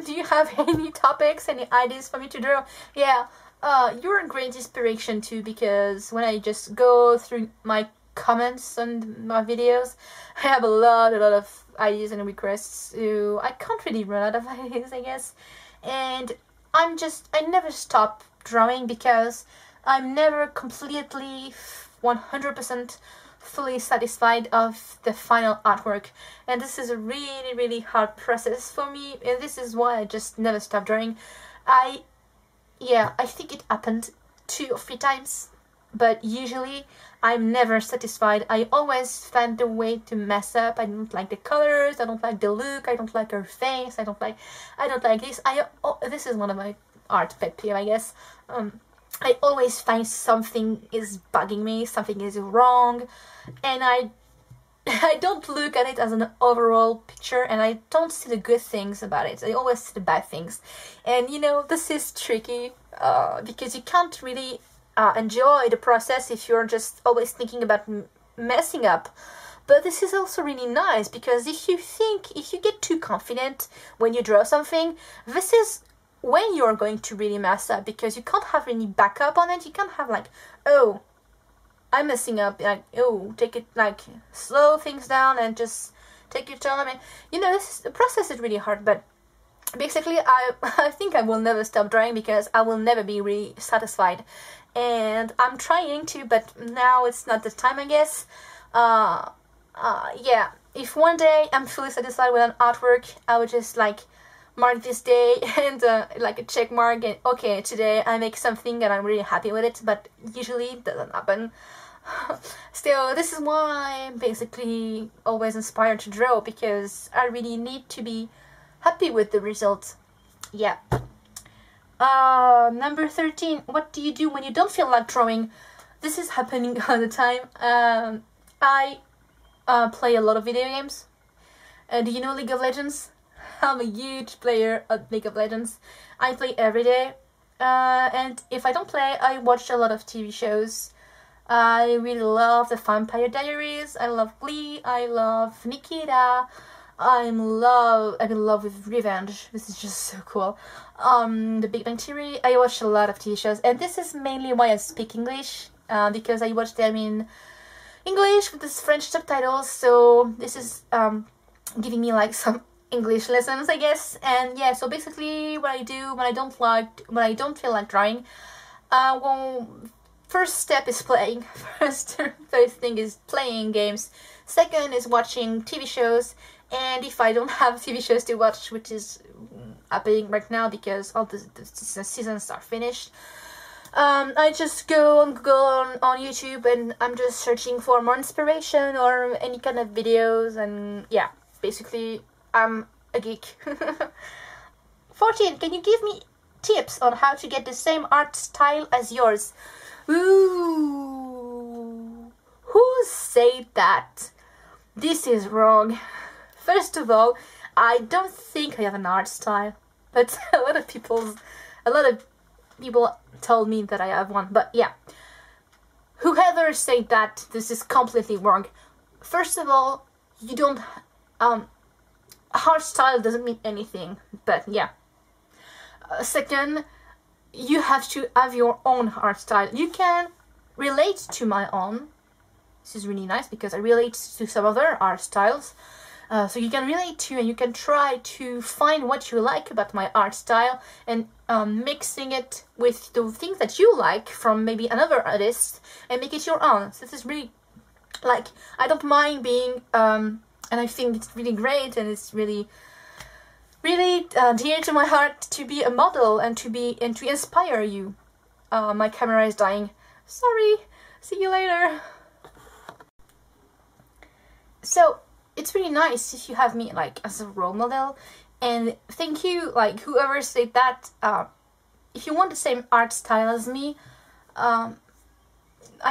do you have any topics, any ideas for me to draw? Yeah, you're a great inspiration too, because when I just go through my comments on my videos, I have a lot of ideas and requests, so I can't really run out of ideas, I guess. And I never stop drawing, because I'm never completely 100% fully satisfied of the final artwork, and this is a really hard process for me, and this is why I just never stop drawing. I think it happened 2 or 3 times, but usually I'm never satisfied. I always find a way to mess up. I don't like the colors, I don't like the look, I don't like her face, I don't like this. This is one of my art pet peeve, I guess. I always find something is bugging me, something is wrong, and I don't look at it as an overall picture, and I don't see the good things about it. I always see the bad things. And you know, this is tricky, because you can't really enjoy the process if you're just always thinking about messing up. But this is also really nice, because if you get too confident when you draw something, this is when you're going to really mess up, because you can't have any backup on it. You can't have like, oh, I'm messing up, like, oh, take it, like, slow things down and just take your time. I mean, you know, the process is really hard, but basically I think I will never stop drawing, because I will never be really satisfied, and I'm trying to, but now it's not the time, I guess. Yeah, if one day I'm fully satisfied with an artwork, I would just like mark this day and like a check mark, and okay, today I make something and I'm really happy with it, but usually it doesn't happen. Still, this is why I'm basically always inspired to draw, because I really need to be happy with the result. Yeah. Number 13, what do you do when you don't feel like drawing? This is happening all the time. I play a lot of video games. Do you know League of Legends? I'm a huge player of League of Legends. I play every day, and if I don't play, I watch a lot of TV shows. I really love the Vampire Diaries, I love Glee, I love Nikita, I'm in love with Revenge. This is just so cool. The Big Bang Theory. I watch a lot of TV shows, and this is mainly why I speak English, because I watch them in English with this French subtitles, so this is giving me like some English lessons, I guess. And yeah, so basically what I do when I don't feel like drawing, well, first step is playing. First thing is playing games. Second is watching TV shows, and if I don't have TV shows to watch, which is happening right now because all the seasons are finished, I just go on Google, on YouTube, and I'm just searching for more inspiration or any kind of videos, and yeah, basically I'm a geek. 14. Can you give me tips on how to get the same art style as yours? Ooh, who said that? This is wrong. First of all, I don't think I have an art style, but a lot of people told me that I have one. But yeah, whoever said that, this is completely wrong. First of all, you don't art style doesn't mean anything, but yeah. Second, you have to have your own art style. You can relate to my own. This is really nice because I relate to some other art styles, so you can relate to, and you can try to find what you like about my art style, and mixing it with the things that you like from maybe another artist and make it your own. So this is really, like, I don't mind being and I think it's really great, and it's really dear to my heart to be a model and to inspire you. My camera is dying. Sorry. See you later. So it's really nice if you have me like as a role model, and thank you, like, whoever said that. If you want the same art style as me, I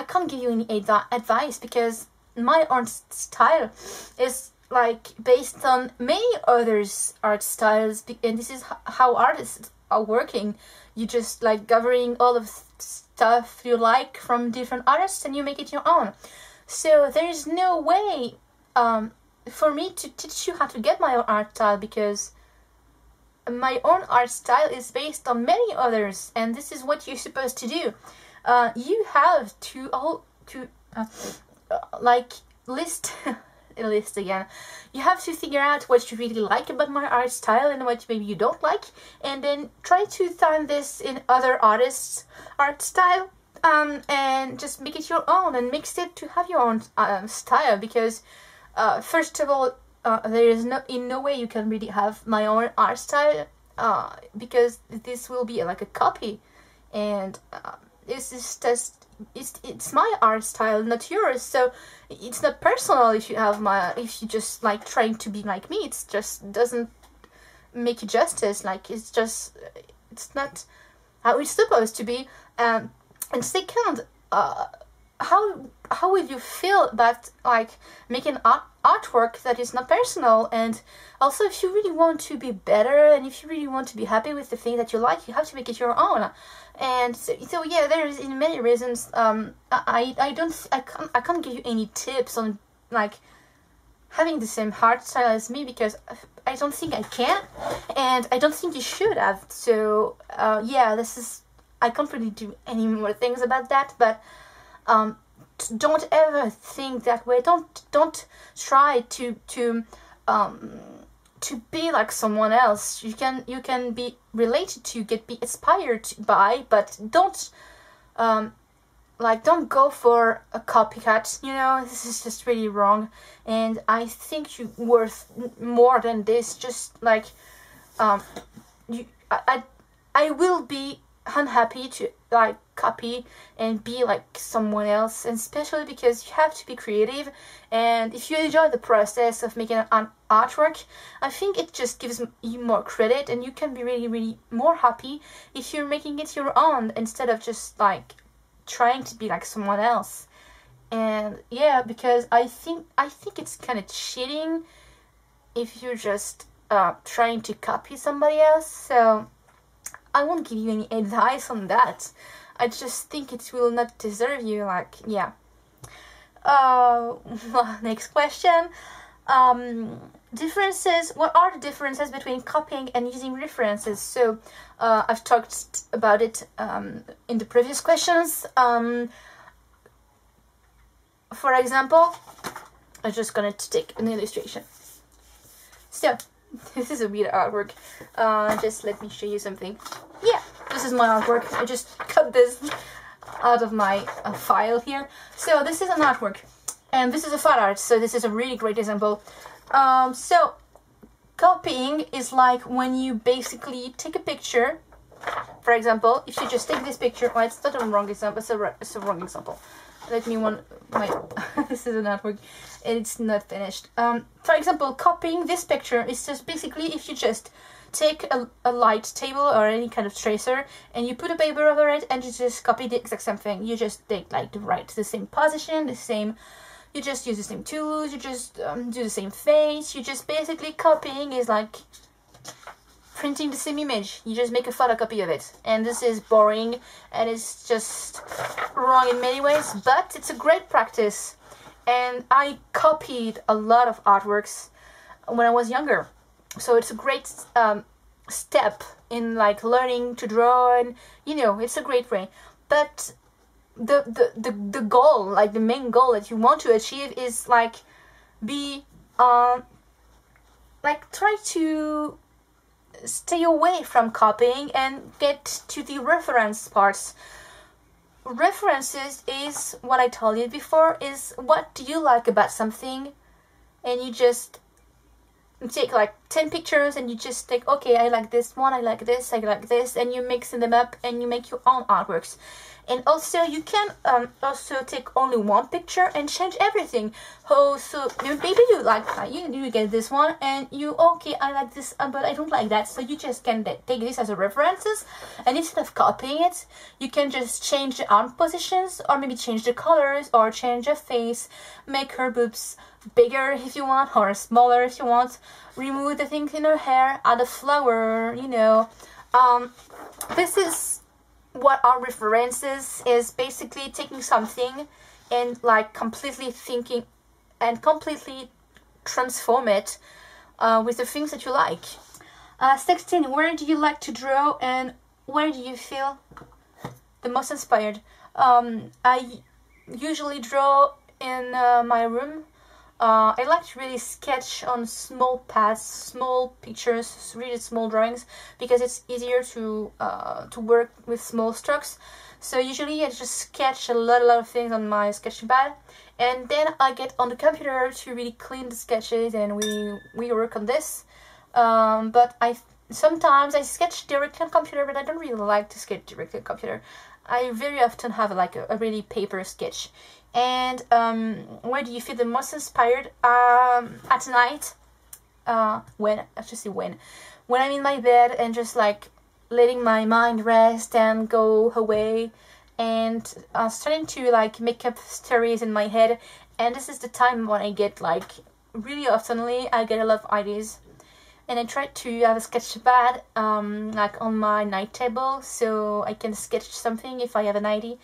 can't give you any advice, because my art style is like based on many others' art styles, and this is how artists are working. You just like gathering all of stuff you like from different artists and you make it your own. So there is no way for me to teach you how to get my own art style, because my own art style is based on many others, and this is what you're supposed to do. You have to like list list again. You have to figure out what you really like about my art style and what maybe you don't like, and then try to find this in other artists' art style, and just make it your own and mix it to have your own style. Because first of all, there is in no way you can really have my own art style, because this will be like a copy, and this is just it's my art style, not yours. So it's not personal if you just like trying to be like me. It's just doesn't make you justice. Like it's not how it's supposed to be. And second, how would you feel about like making artwork that is not personal? And also, if you really want to be better and if you really want to be happy with the thing that you like, you have to make it your own. And so yeah, there is in many reasons. I can't give you any tips on like having the same art style as me, because I don't think I can, and I don't think you should have. So yeah, I can't really do any more things about that. But don't ever think that way. Don't try to be like someone else. You can be related to, be inspired by, but don't go for a copycat. You know, this is just really wrong, and I think you're worth more than this. Just like I will be unhappy to like copy and be like someone else, and especially because you have to be creative, and if you enjoy the process of making an artwork, I think it just gives you more credit, and you can be really more happy if you're making it your own instead of just like trying to be like someone else. And yeah, because I think it's kind of cheating if you're just trying to copy somebody else. So I won't give you any advice on that. I just think it will not deserve you. Like, yeah. Next question. Differences. What are the differences between copying and using references? So I've talked about it in the previous questions. For example, I'm just gonna take an illustration. So this is a weird artwork. Just let me show you something. Yeah, this is my artwork. I just cut this out of my file here. So this is an artwork, and this is a fat art. So this is a really great example. So copying is like when you basically take a picture. For example, if you just take this picture, well, it's not a wrong example. It's a wrong example. Let me this is an artwork. It's not finished. For example, copying this picture is just basically if you just take a light table or any kind of tracer and you put a paper over it and you just copy the exact same thing. You just take like the same position, you just use the same tools, you just do the same face. You just basically copying is like printing the same image. You just make a photocopy of it, and this is boring and it's just wrong in many ways, but it's a great practice. And I copied a lot of artworks when I was younger, so it's a great step in like learning to draw, and you know, it's a great way. But the goal, like the main goal that you want to achieve is like be like try to stay away from copying and get to the reference parts. References is what I told you before, is what do you like about something, and you just take like 10 pictures and you just take, okay, I like this one, I like this, I like this, and you mix them up and you make your own artworks. And also you can also take only one picture and change everything. Oh, so maybe you like you get this one and you, okay, I like this, but I don't like that, so you just can take this as a references, and instead of copying it, you can just change the arm positions, or maybe change the colors, or change the face, make her boobs bigger if you want, or smaller if you want, remove the things in her hair, add a flower, you know. This is what our references is, basically taking something and like completely thinking and completely transform it with the things that you like. 16. Where do you like to draw and where do you feel the most inspired? I usually draw in my room. I like to really sketch on small pads, small pictures, really small drawings, because it's easier to work with small strokes. So usually I just sketch a lot of things on my sketching pad, and then I get on the computer to really clean the sketches, and we work on this. But sometimes I sketch directly on computer, but I don't really like to sketch directly on computer. I very often have like a really paper sketch. And where do you feel the most inspired? At night, when I'm in my bed and just like letting my mind rest and go away, and starting to like make up stories in my head. And this is the time when I get like really oftenly I get a lot of ideas, and I try to have a sketch pad like on my night table, so I can sketch something if I have an idea.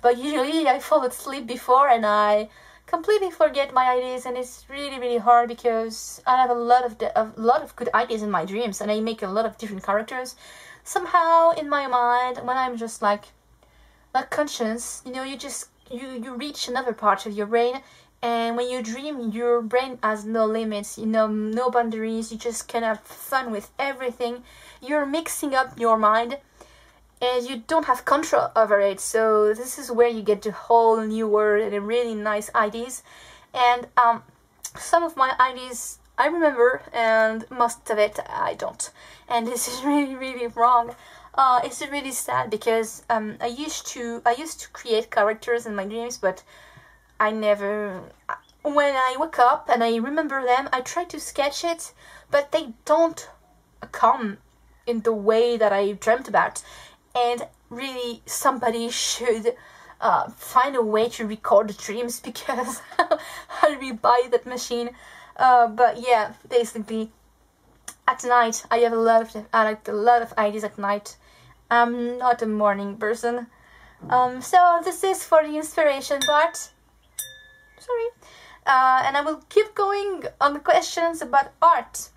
But usually I fall asleep before and I completely forget my ideas, and it's really hard because I have a lot of good ideas in my dreams, and I make a lot of different characters. Somehow in my mind, when I'm just like not conscious, you know, you reach another part of your brain, and when you dream, your brain has no limits, you know, no boundaries. You just can have fun with everything. You're mixing up your mind, and you don't have control over it. So this is where you get the whole new world and really nice ideas. And some of my ideas I remember, and most of it I don't. And this is really wrong. It's really sad because I used to create characters in my dreams, but I never. When I wake up and I remember them, I try to sketch it, but they don't come in the way that I dreamt about. And really, somebody should find a way to record the dreams, because I'll be buy that machine. But yeah, basically, at night I like a lot of ideas at night. I'm not a morning person. So this is for the inspiration part. Sorry. And I will keep going on the questions about art.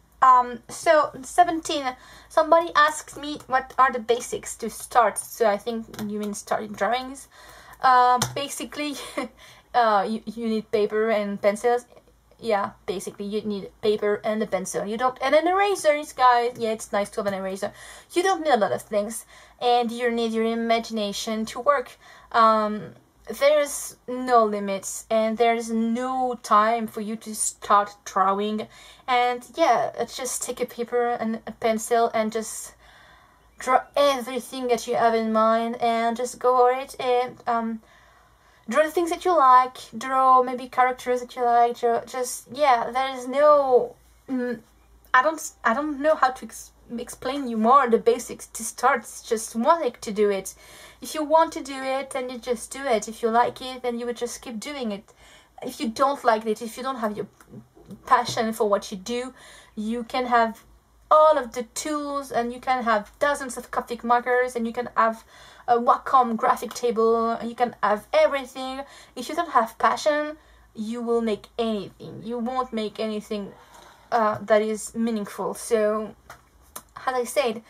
So 17, somebody asked me what are the basics to start. So I think you mean starting drawings. Basically, you need paper and pencils. Yeah, basically you need paper and a pencil. You don't, and an eraser, guys. Yeah, it's nice to have an eraser. You don't need a lot of things, and you need your imagination to work. There's no limits, and there's no time for you to start drawing. And yeah, just take a paper and a pencil and just draw everything that you have in mind, and just go over it, and draw the things that you like, draw maybe characters that you like, yeah, there is no, I don't know how to explain you more the basics to start. It's just wanting to do it. If you want to do it, then you just do it. If you like it, then you would just keep doing it. If you don't like it, if you don't have your passion for what you do, you can have all of the tools, and you can have dozens of Copic markers, and you can have a Wacom graphic table, and you can have everything. If you don't have passion, you will make anything. You won't make anything that is meaningful. So, as I said,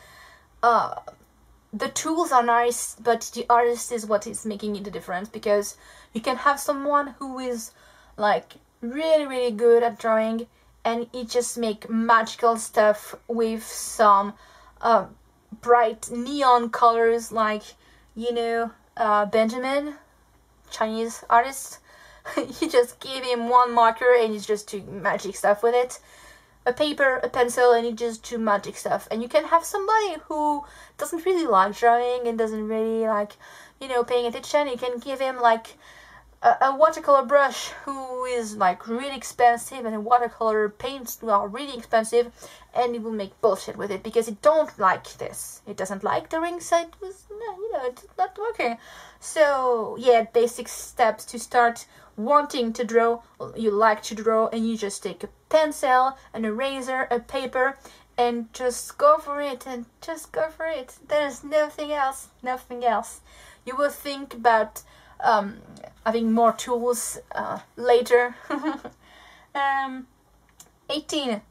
the tools are nice, but the artist is what is making it the difference, because you can have someone who is like really good at drawing, and he just make magical stuff with some bright neon colors, like, you know, Benjamin, Chinese artist. You just give him one marker and he's just doing magic stuff with it. A paper, a pencil, and you just do magic stuff. And you can have somebody who doesn't really like drawing and doesn't really like, you know, paying attention. You can give him like a watercolor brush who is like really expensive, and watercolor paints are really expensive, and it will make bullshit with it because it don't like this. It doesn't like the ring, so it was, you know, it's not working. So yeah, basic steps to start wanting to draw. You like to draw, and you just take a pencil, an eraser, a paper, and just go for it, and just go for it. There's nothing else, nothing else. You will think about having more tools later. 18.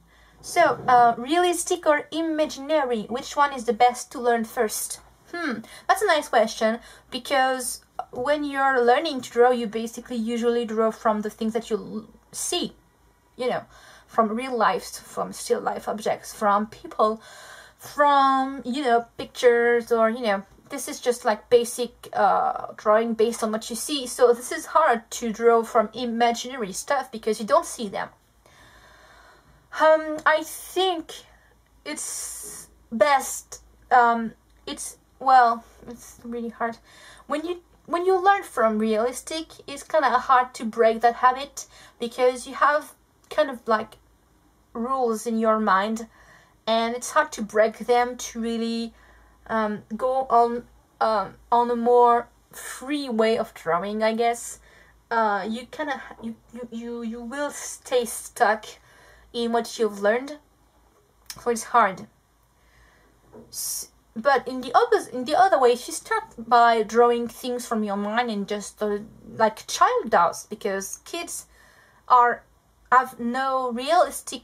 So, realistic or imaginary, which one is the best to learn first? That's a nice question, because when you're learning to draw, you basically usually draw from the things that you see, you know, from real life, from still life objects, from people, from, you know, pictures, or, you know, this is just like basic drawing based on what you see. So this is hard to draw from imaginary stuff because you don't see them. I think it's best, it's really hard. When you learn from realistic, it's kind of hard to break that habit because you have kind of like rules in your mind, and it's hard to break them to really go on a more free way of drawing, I guess. You will stay stuck in what you've learned, so it's hard. But in the other way, if you start by drawing things from your mind and just like a child does, because kids have no realistic.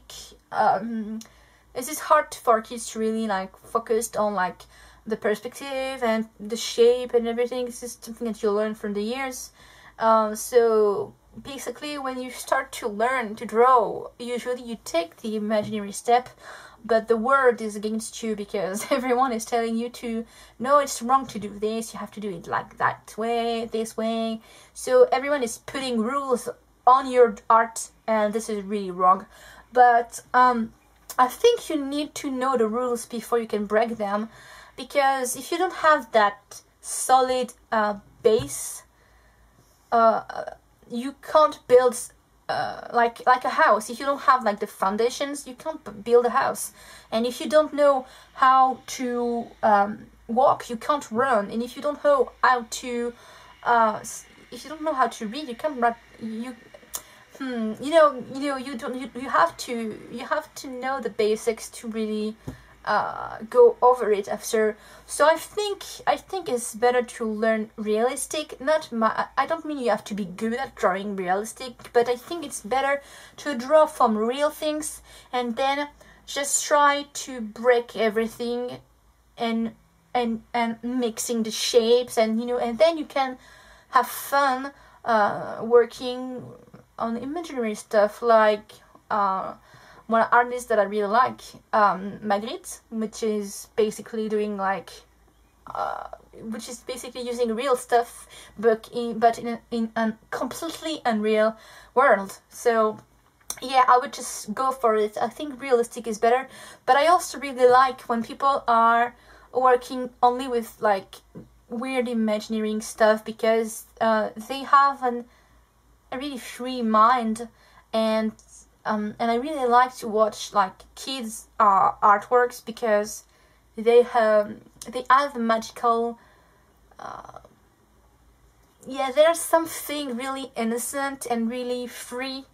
This is hard for kids to really like focus on like the perspective and the shape and everything. This is something that you learn from the years. So basically, when you start to learn to draw, usually you take the imaginary step, but the world is against you because everyone is telling you to, no, it's wrong to do this, you have to do it like that way, this way. So everyone is putting rules on your art, and this is really wrong. But I think you need to know the rules before you can break them, because if you don't have that solid base, you can't build like a house. If you don't have like the foundations, you can't build a house. And if you don't know how to walk, you can't run. And if you don't know how to read, you can't write. You have to know the basics to really go over it after. So I think it's better to learn realistic. I don't mean you have to be good at drawing realistic, but I think it's better to draw from real things and then just try to break everything and mixing the shapes, and and then you can have fun working on imaginary stuff, like one artist that I really like, Magritte, which is basically doing like, which is basically using real stuff, but in a completely unreal world. So yeah, I would just go for it. I think realistic is better, but I also really like when people are working only with like weird imagineering stuff, because they have a really free mind, and I really like to watch like kids artworks, because they have magical there's something really innocent and really free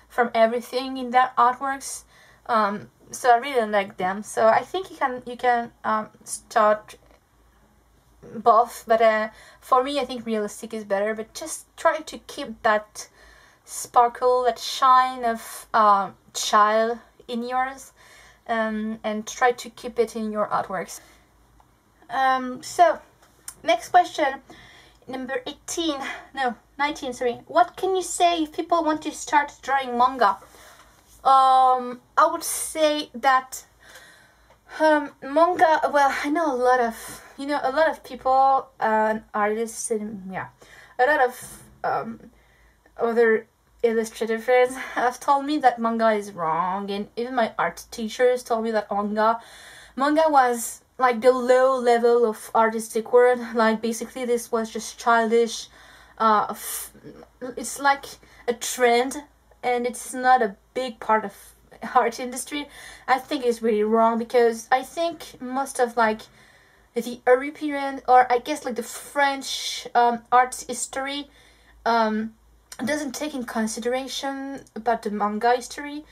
from everything in their artworks. So I really like them. So I think you can start both, but for me I think realistic is better, but just try to keep that sparkle, that shine of child in yours, and try to keep it in your artworks. So next question, number 19, sorry. What can you say if people want to start drawing manga? I would say that manga. Well, I know a lot of people and artists, and yeah, a lot of other illustrator friends have told me that manga is wrong, and even my art teachers told me that manga was like the low level of artistic work. Like basically, this was just childish. It's like a trend, and it's not a big part of art industry. I think it's really wrong, because I think most of like the European, or I guess like the French art history doesn't take in consideration about the manga history.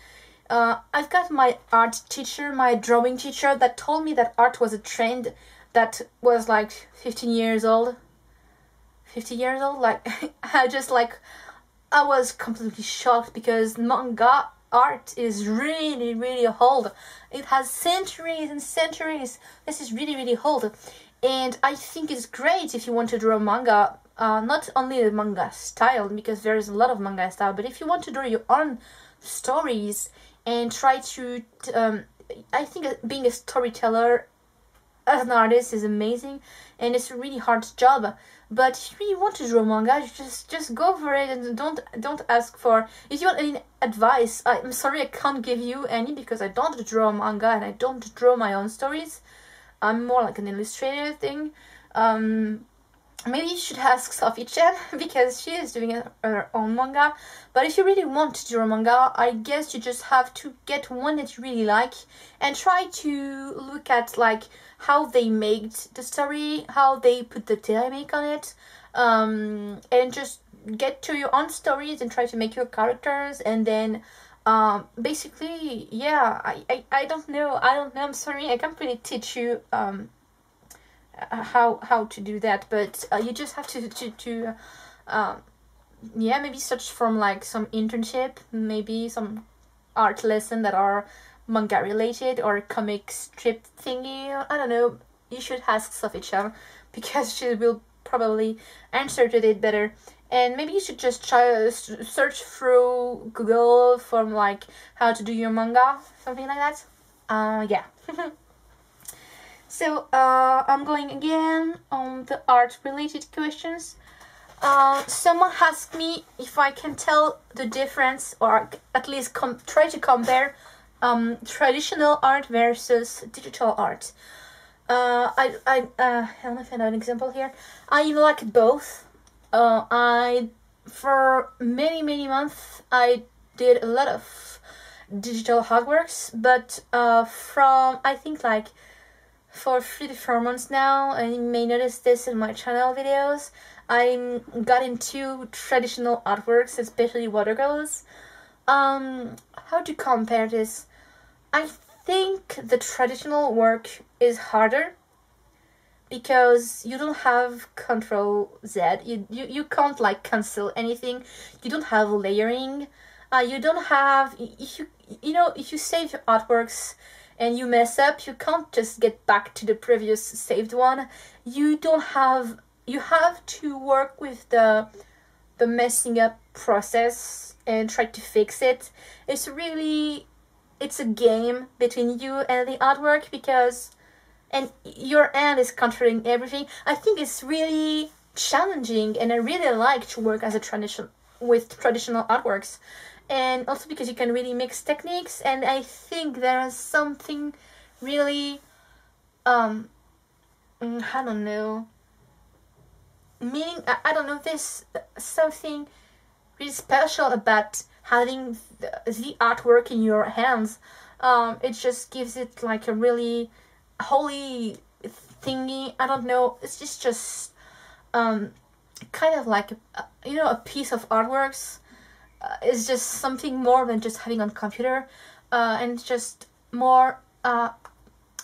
I've got my art teacher, my drawing teacher, that told me that art was a trend that was like 15 years old. 50 years old, like I was completely shocked, because manga art is really, really old. It has centuries and centuries. This is really, really old. And I think it's great if you want to draw manga, not only the manga style, because there's a lot of manga style, but if you want to draw your own stories and try to, I think being a storyteller as an artist is amazing, and it's a really hard job. But if you really want to draw manga, just go for it, and don't ask for. If you want any advice, I'm sorry I can't give you any, because I don't draw manga and I don't draw my own stories. I'm more like an illustrator thing. Maybe you should ask Sophie-chan, because she is doing her own manga. But if you really want to draw manga, I guess you just have to get one that you really like and try to look at like how they made the story, how they put the dynamic on it, and just get to your own stories and try to make your characters, and then basically, yeah, I don't know, I'm sorry, I can't really teach you how to do that, but you just have to yeah, maybe search from like some internship, maybe some art lesson that are manga related, or comic strip thingy. I don't know, you should ask Sophie-chan, because she will probably answer to it better. And maybe you should just try to search through Google for like how to do your manga, something like that. Yeah. So I'm going again on the art related questions. Someone asked me if I can tell the difference, or at least try to compare traditional art versus digital art. I don't know if I have an example here. I like both. For many months I did a lot of digital artworks, but from I think like for 3 to 4 months now, and you may notice this in my channel videos, I got into traditional artworks, especially watercolors. How to compare this? I think the traditional work is harder, because you don't have Control Z. You can't like cancel anything. You don't have layering. You don't have, if you save your artworks and you mess up, you can't just get back to the previous saved one. You have to work with the messing up process and try to fix it. It's a game between you and the artwork, and your hand is controlling everything. I think it's really challenging, and I really like to work with traditional artworks. And also because you can really mix techniques, and I think there's something really, I don't know, meaning, I don't know, there's something really special about having the artwork in your hands. It just gives it like a really holy thingy. I don't know, it's just kind of like a piece of artworks. Is just something more than just having on computer, and it's just more I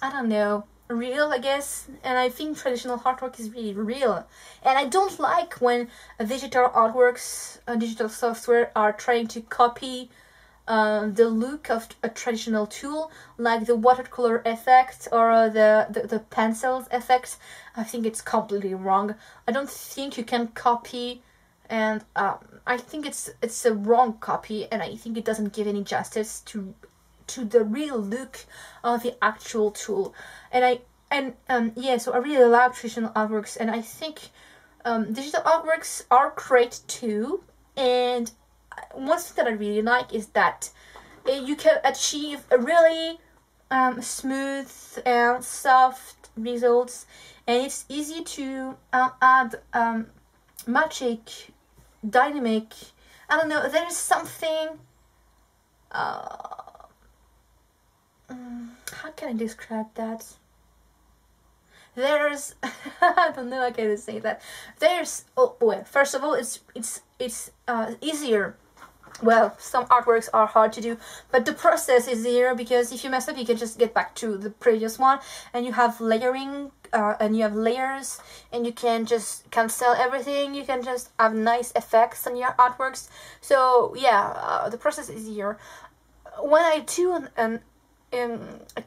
don't know, real, I guess. And I think traditional artwork is really real, and I don't like when digital artworks, digital software are trying to copy the look of a traditional tool, like the watercolor effect or the pencils effect. I think it's completely wrong. I don't think you can copy and I think it's a wrong copy, and I think it doesn't give any justice to the real look of the actual tool. Yeah, so I really love traditional artworks, and I think digital artworks are great too. And one thing that I really like is that you can achieve a really smooth and soft results, and it's easy to add magic, dynamic. I don't know. There's something. How can I describe that? There's I don't know how can I say that. There's well, first of all, it's easier. Well, some artworks are hard to do, but the process is easier because if you mess up, you can just get back to the previous one, and you have layering, and you have layers, and you can just cancel everything. You can just have nice effects on your artworks. So yeah, the process is easier. When I do a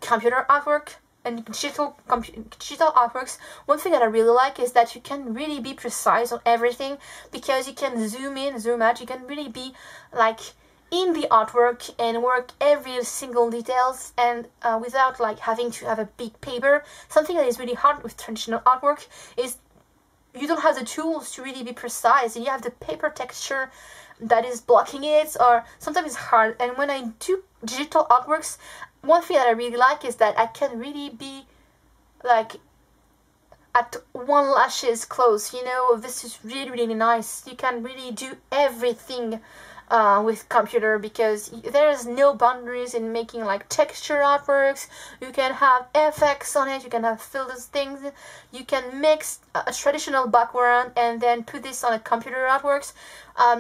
computer artwork and digital artworks, one thing that I really like is that you can really be precise on everything, because you can zoom in, zoom out. You can really be like in the artwork and work every single details, and without like having to have a big paper. Something that is really hard with traditional artwork is you don't have the tools to really be precise, and you have the paper texture that is blocking it, or sometimes it's hard. And when I do digital artworks, one thing that I really like is that I can really be like at one lashes close, you know. This is really, really nice. You can really do everything with computer, because there's no boundaries in making like texture artworks. You can have effects on it, you can have filters, things. You can mix a traditional background and then put this on a computer artworks.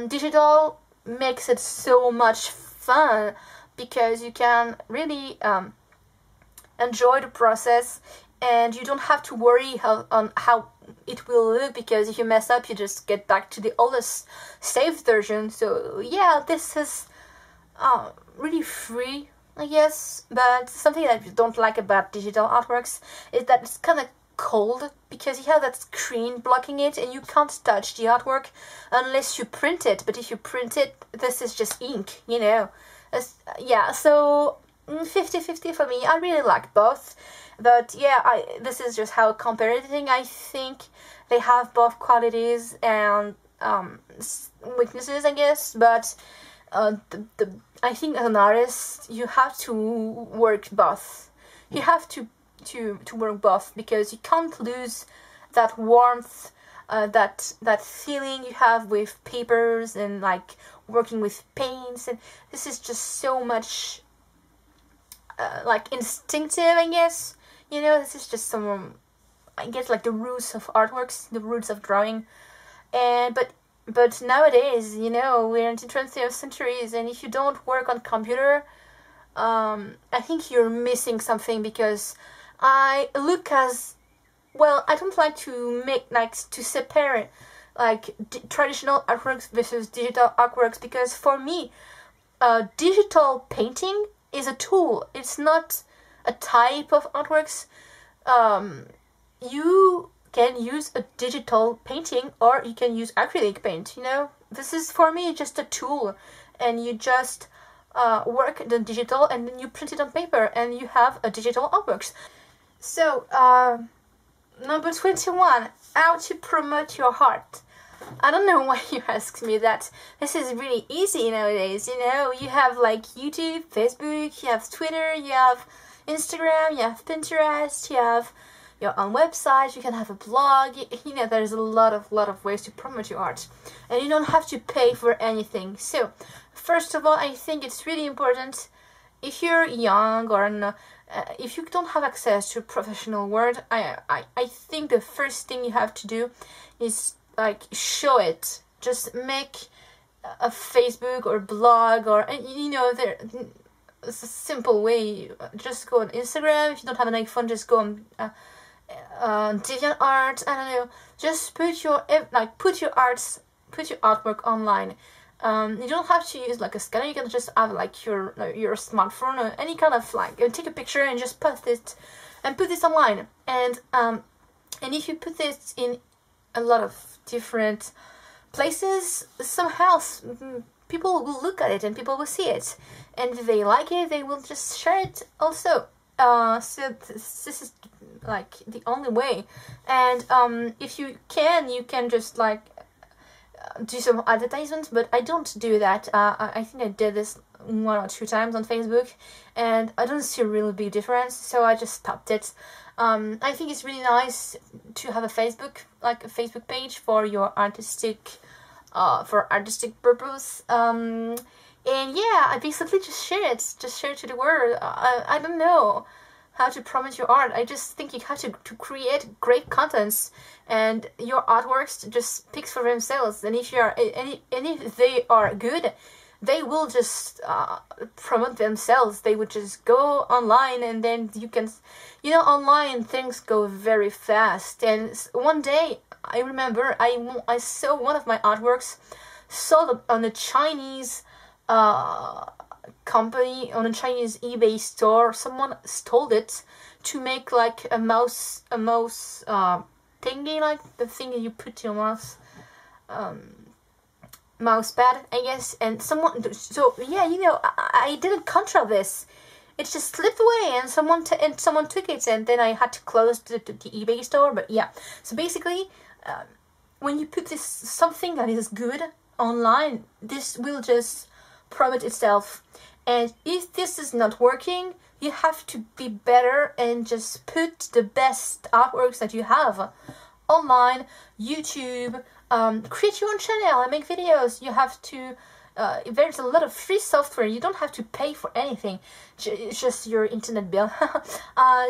Digital makes it so much fun, because you can really enjoy the process, and you don't have to worry on how it will look, because if you mess up, you just get back to the oldest saved version. So yeah, this is really free, I guess. But something that I don't like about digital artworks is that it's kind of cold, because you have that screen blocking it, and you can't touch the artwork unless you print it. But if you print it, this is just ink, you know. Yeah, so 50-50 for me. I really like both, but yeah, this is just how comparing. I think they have both qualities and weaknesses, I guess. But I think as an artist, you have to work both. You have to work both, because you can't lose that warmth, that feeling you have with papers and like working with paints. And this is just so much like instinctive, I guess. You know, this is just some, I guess, like the roots of artworks, the roots of drawing. And but nowadays, you know, we're in the 20th centuries, and if you don't work on computer, I think you're missing something, because I look as well, I don't like to separate like traditional artworks versus digital artworks, because for me, digital painting is a tool. It's not a type of artworks. You can use a digital painting, or you can use acrylic paint, you know. This is for me just a tool, and you just work the digital, and then you print it on paper, and you have a digital artworks. So number 21, how to promote your art. I don't know why you asked me that. This is really easy nowadays, you know. You have like YouTube, Facebook, you have Twitter, you have Instagram, you have Pinterest, you have your own website, you can have a blog. You know, there's a lot of ways to promote your art, and you don't have to pay for anything. So first of all, I think it's really important, if you're young or if you don't have access to professional work, I think the first thing you have to do is like show it. Just make a Facebook or blog, or you know, it's a simple way. Just go on Instagram. If you don't have an iPhone, just go on DeviantArt. I don't know. Just put your artwork online. You don't have to use like a scanner. You can just have like your smartphone or any kind of like, take a picture and just post it and put this online. And if you put this in a lot of different places, somehow people will look at it and people will see it, and if they like it, they will just share it also. So this is like the only way. And if you can just like do some advertisements, but I don't do that. I think I did this 1 or 2 times on Facebook, and I don't see a really big difference, so I just stopped it. I think it's really nice to have a Facebook page for your artistic purpose. And yeah, I basically just share it to the world. I don't know how to promote your art. I just think you have to create great contents, and your artworks just speaks for themselves. And if if they are good, they will just promote themselves. They would just go online, and then you can, online things go very fast. And one day, I remember I saw one of my artworks sold on a Chinese company, on a Chinese eBay store. Someone stole it to make like a mouse thingy, like the thing that you put your mouse pad, I guess. And someone, so yeah, I didn't control this. It just slipped away, and someone took it, and then I had to close the eBay store. But yeah, so basically, when you put something that is good online, this will just promote itself. And if this is not working, you have to be better and just put the best artworks that you have online, YouTube, create your own channel and make videos. You have to, there's a lot of free software. You don't have to pay for anything, just your internet bill.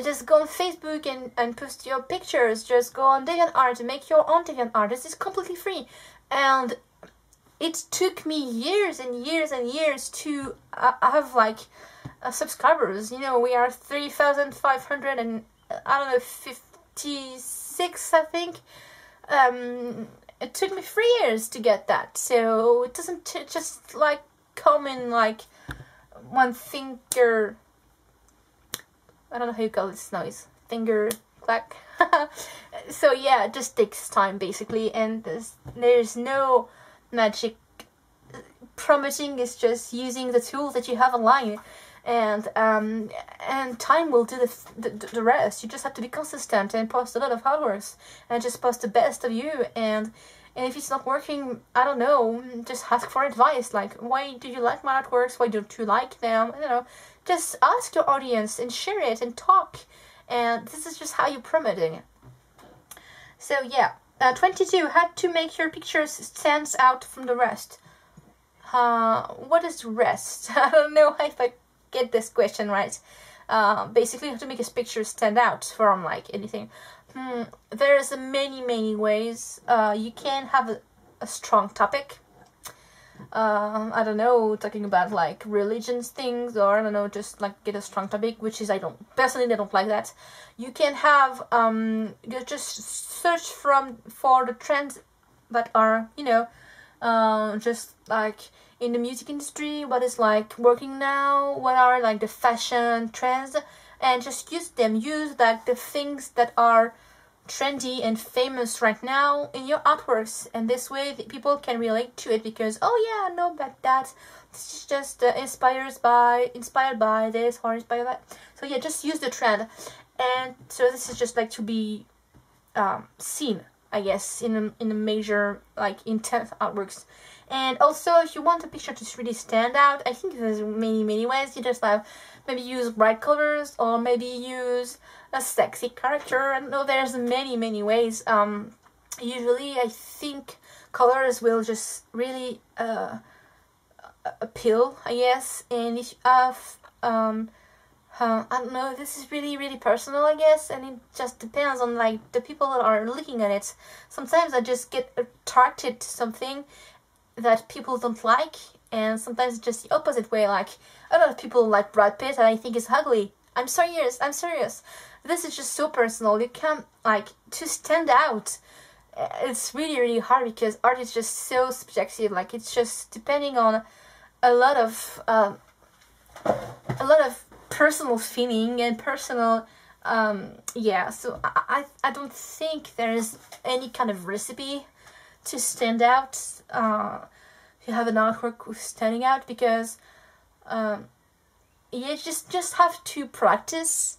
Just go on Facebook and post your pictures. Just go on DeviantArt and make your own DeviantArt. This is completely free. And it took me years and years and years to have like subscribers. We are 3,500 and I don't know, 56, I think. It took me 3 years to get that, so it doesn't just like come in like one finger. I don't know how you call this noise. Finger clack. So yeah, it just takes time basically, and there's no magic. Promoting is just using the tools that you have online, and time will do the rest. You just have to be consistent and post a lot of hard works and just post the best of you. And if it's not working, I don't know, just ask for advice. Like, why do you like my artworks? Why don't you like them? I don't know. Just ask your audience and share it and talk. And this is just how you're promoting. So yeah, 22. How to make your pictures stand out from the rest. What is rest? I don't know if I get this question right. Basically, how to make a picture stand out from like anything. There's many ways. You can have a strong topic. I don't know, talking about like religions things, or I don't know, just like get a strong topic, which is I don't like that. You can have you just search for the trends that are just like in the music industry, what is like working now, what are like the fashion trends, and just use them. Use like the things that are trendy and famous right now in your artworks, and this way people can relate to it, because oh yeah, I know about that. This is just inspired by this or inspired by. So yeah, just use the trend, and so this is just like to be seen, I guess, in a major like intense artworks. And also, if you want a picture to really stand out, I think there's many ways. You just have maybe use bright colors, or maybe use a sexy character. I don't know, there's many ways. Usually I think colors will just really appeal, I guess. And if you have I don't know, this is really personal, I guess, and it just depends on like the people that are looking at it. Sometimes I just get attracted to something that people don't like, and sometimes it's just the opposite way. Like, a lot of people like Brad Pitt and I think it's ugly. I'm serious. This is just so personal. You can't, like, to stand out. It's really hard, because art is just so subjective. Like, it's just depending on a lot of personal feeling and personal, yeah. So I don't think there is any kind of recipe to stand out. You have an artwork with standing out, because you just have to practice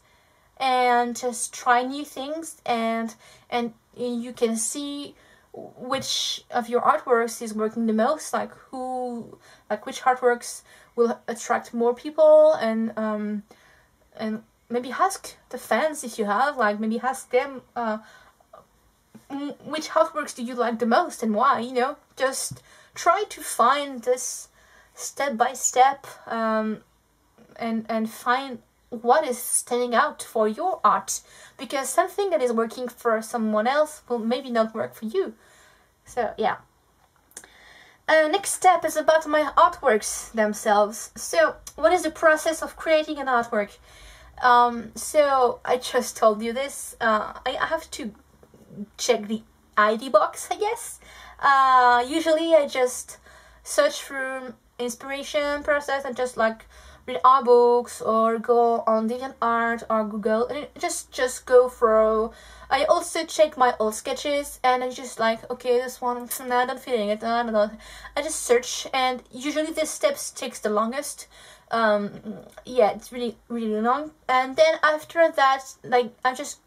and just try new things, and you can see which of your artworks is working the most, like which artworks will attract more people, and maybe ask the fans, if you have, like maybe ask them which artworks do you like the most and why, you know. Just try to find this step by step, and find what is standing out for your art, because something that is working for someone else will maybe not work for you. So yeah. Next step is about my artworks themselves. So what is the process of creating an artwork? So I just told you this. I have to check the ID box, I guess. Usually I just search through inspiration process and just like read art books or go on DeviantArt or Google and just go through. I also check my old sketches and I just like, okay, this one, nah, I'm not feeling it, I don't know. I just search, and usually this steps takes the longest. Yeah, it's really long. And then after that, like I just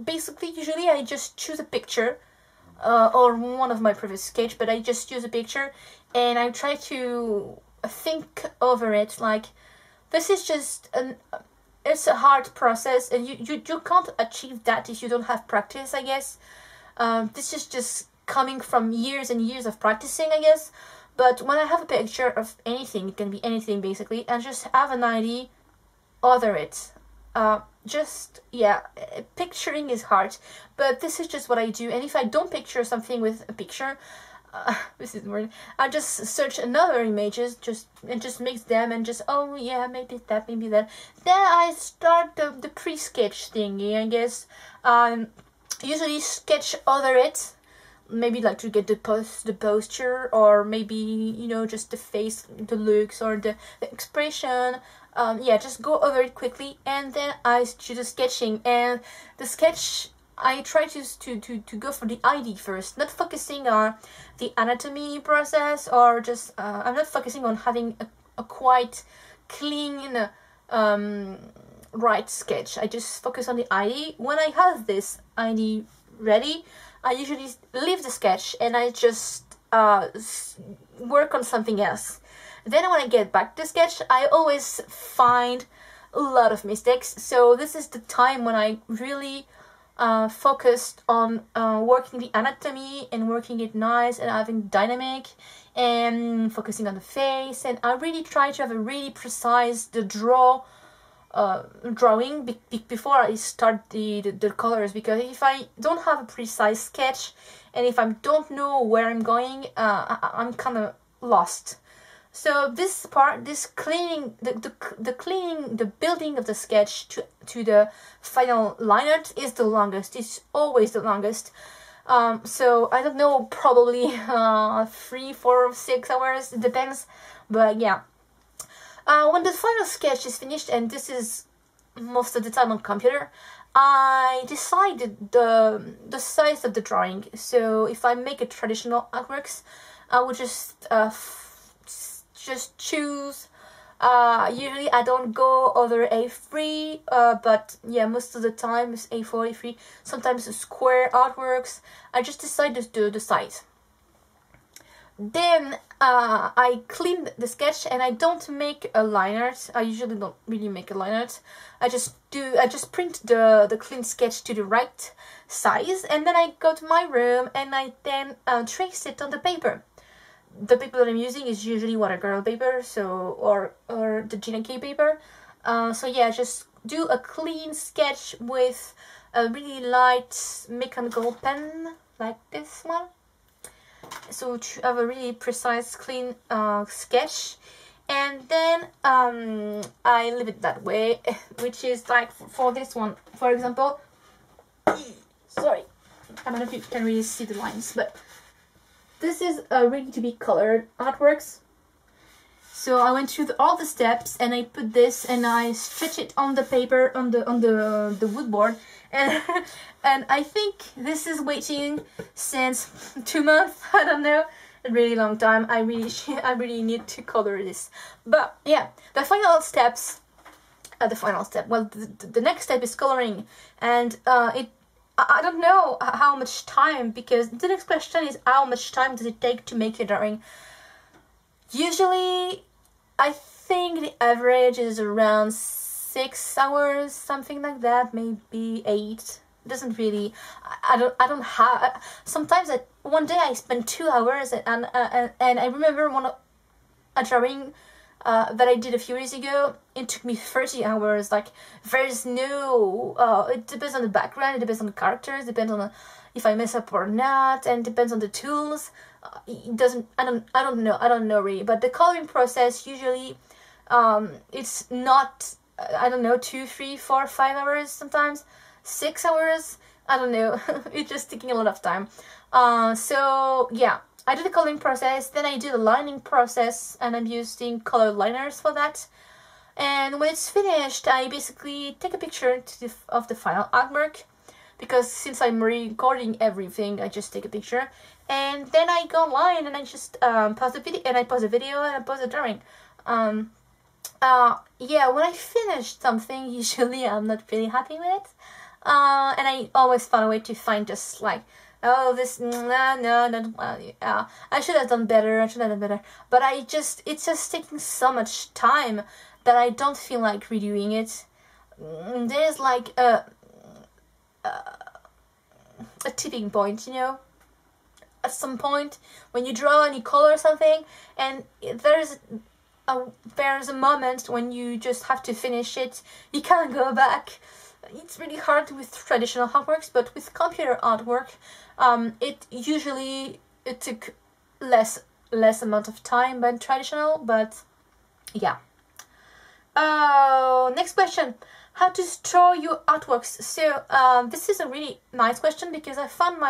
basically usually I just choose a picture or one of my previous sketch, but I just use a picture and I try to think over it. Like, this is just it's a hard process, and you can't achieve that if you don't have practice, I guess. This is just coming from years and years of practicing, I guess. But when I have a picture of anything, it can be anything basically, and just have an idea, author it. Yeah, picturing is hard, but this is just what I do. And if I don't picture something with a picture, this is weird, I just search another images, just mix them, and just, oh yeah, maybe that, maybe that. Then I start the pre-sketch thingy, I guess. Usually sketch author it, maybe like to get the posture, or maybe, you know, just the face, the looks, or the expression. Yeah, just go over it quickly, and then I do the sketching. And the sketch, I try to go for the ID first, not focusing on the anatomy process, or just I'm not focusing on having a quite clean right sketch. I just focus on the ID. When I have this ID ready, I usually leave the sketch and I just work on something else. Then when I get back to the sketch, I always find a lot of mistakes. So this is the time when I really focused on working the anatomy and working it nice and having dynamic and focusing on the face. And I really try to have a really precise drawing before I start the colors, because if I don't have a precise sketch and if I don't know where I'm going, I'm kind of lost. So this part, this cleaning, the cleaning, the building of the sketch to the final line art is the longest. It's always the longest. So I don't know, probably 3, 4, 6 hours. It depends, but yeah. When the final sketch is finished, and this is most of the time on computer, I decided the size of the drawing. So if I make a traditional artworks, I would just choose. Usually I don't go over A3, but yeah, most of the time it's A4, A3. Sometimes square artworks. I just decide to do the size. Then I clean the sketch and I don't make a line art. I usually don't really make a line art. I just print the clean sketch to the right size, and then I go to my room and I then trace it on the paper. The paper that I'm using is usually watercolor paper, so or the Gina K paper. So yeah, just do a clean sketch with a really light mechanical pen like this one. So to have a really precise, clean sketch, and then I leave it that way, which is like for this one, for example. Sorry, I don't know if you can really see the lines, but this is ready to be colored artworks. So I went through all the steps and I put this and I stretch it on the paper, on the wood board, and and I think this is waiting since 2 months. I don't know, a really long time. I really need to color this. But yeah, the final steps. The final step. Well, the next step is coloring, and I don't know how much time, because the next question is how much time does it take to make a drawing. Usually, I think the average is around 6 hours, something like that, maybe 8. It doesn't really. I don't have. Sometimes one day I spend 2 hours, and I remember a drawing that I did a few years ago. It took me 30 hours. Like, there's no. It depends on the background. It depends on the characters. It depends on if I mess up or not, and it depends on the tools. It doesn't. I don't know. I don't know really. But the coloring process usually, it's not. I don't know, 2, 3, 4, 5 hours sometimes, 6 hours. I don't know. It's just taking a lot of time. So yeah. I do the coloring process, then I do the lining process, and I'm using colored liners for that. And when it's finished, I basically take a picture of the final artwork, because since I'm recording everything, I just take a picture. And then I go online and I just pause the video, and I pause the drawing. Yeah, when I finish something, usually I'm not really happy with it. And I always find a way to find just like, oh, this, no, I should have done better, but it's just taking so much time that I don't feel like redoing it. There's like a tipping point, you know? At some point, when you draw and you color something, and there's a moment when you just have to finish it, you can't go back. It's really hard with traditional artworks, but with computer artwork, it took less amount of time than traditional, but yeah. Next question: how to store your artworks? So this is a really nice question, because I found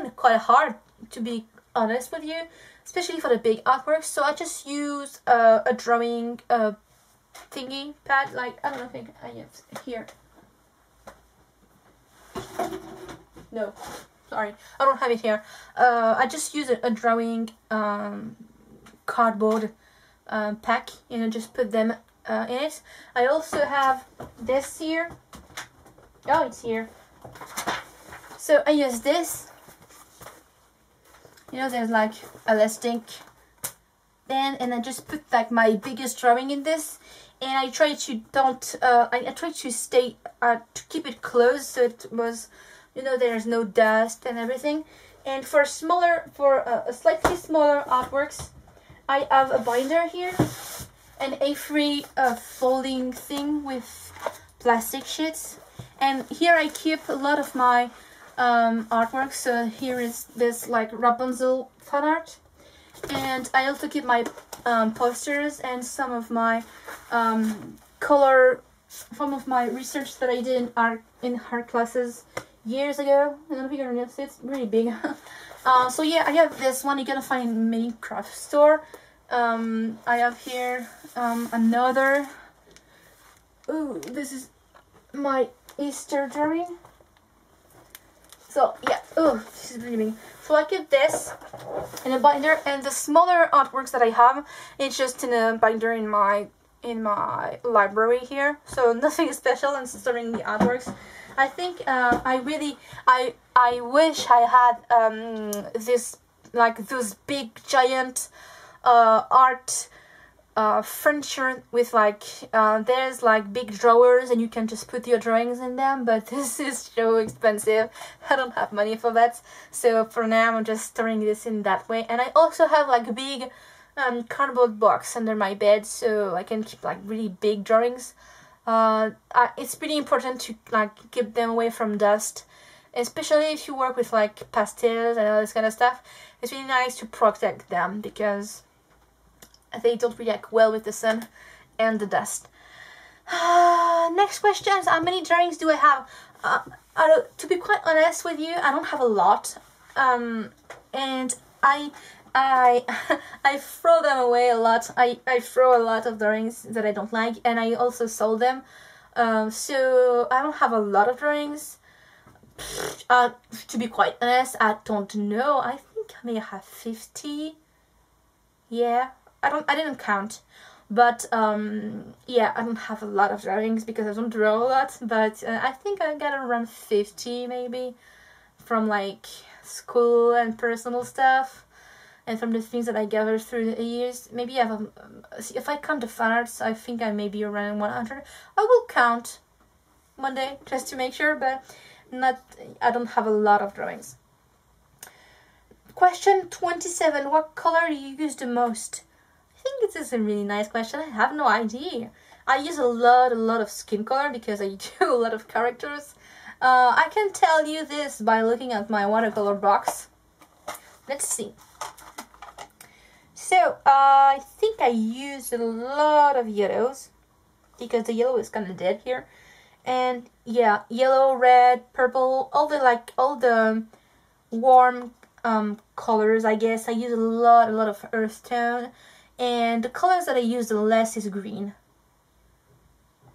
it quite hard, to be honest with you, especially for the big artworks. So I just use a drawing thingy pad, like, I don't think I have here. No, sorry, I don't have it here. I just use a drawing cardboard pack, just put them in it. I also have this here. Oh, it's here. So I use this. There's like elastic. And I just put like my biggest drawing in this. And I try to I try to stay to keep it closed, so it was, there's no dust and everything. And for a slightly smaller artworks, I have a binder here, an A3 folding thing with plastic sheets. And here I keep a lot of my artwork. So here is this like Rapunzel fan art. And I also keep my posters and some of my research that I did in art classes years ago. I don't know if you're gonna see, it's really big. So yeah, I have this one you're gonna find in many craft store. I have here another. Ooh, this is my Easter drawing. So yeah, oh, this is really big. So I keep this in a binder, and the smaller artworks that I have, it's just in a binder in my library here. So nothing special in storing the artworks. I think I wish I had this, like those big giant art furniture with like there's like big drawers and you can just put your drawings in them, but this is so expensive. I don't have money for that, so for now I'm just storing this in that way. And I also have like a big cardboard box under my bed, so I can keep like really big drawings. It's pretty important to like keep them away from dust, especially if you work with like pastels and all this kind of stuff. It's really nice to protect them because they don't react well with the sun and the dust. Next questions: how many drawings do I have? To be quite honest with you, I don't have a lot, and I throw them away a lot. I throw a lot of drawings that I don't like, and I also sold them So I don't have a lot of drawings. To be quite honest, I don't know. I think I may have 50. Yeah, I didn't count. But yeah, I don't have a lot of drawings because I don't draw a lot. But I think I got around 50 maybe, from like school and personal stuff, and from the things that I gathered through the years. Maybe I have if I count the fan arts, I think I may be around 100. I will count one day just to make sure, but I don't have a lot of drawings. Question 27. What color do you use the most? I think this is a really nice question. I have no idea. I use a lot of skin color because I do a lot of characters. I can tell you this by looking at my watercolor box. Let's see. So, I think I used a lot of yellows because the yellow is kind of dead here. And yeah, yellow, red, purple, all the warm colors, I guess. I use a lot of earth tone. And the colors that I use the less is green.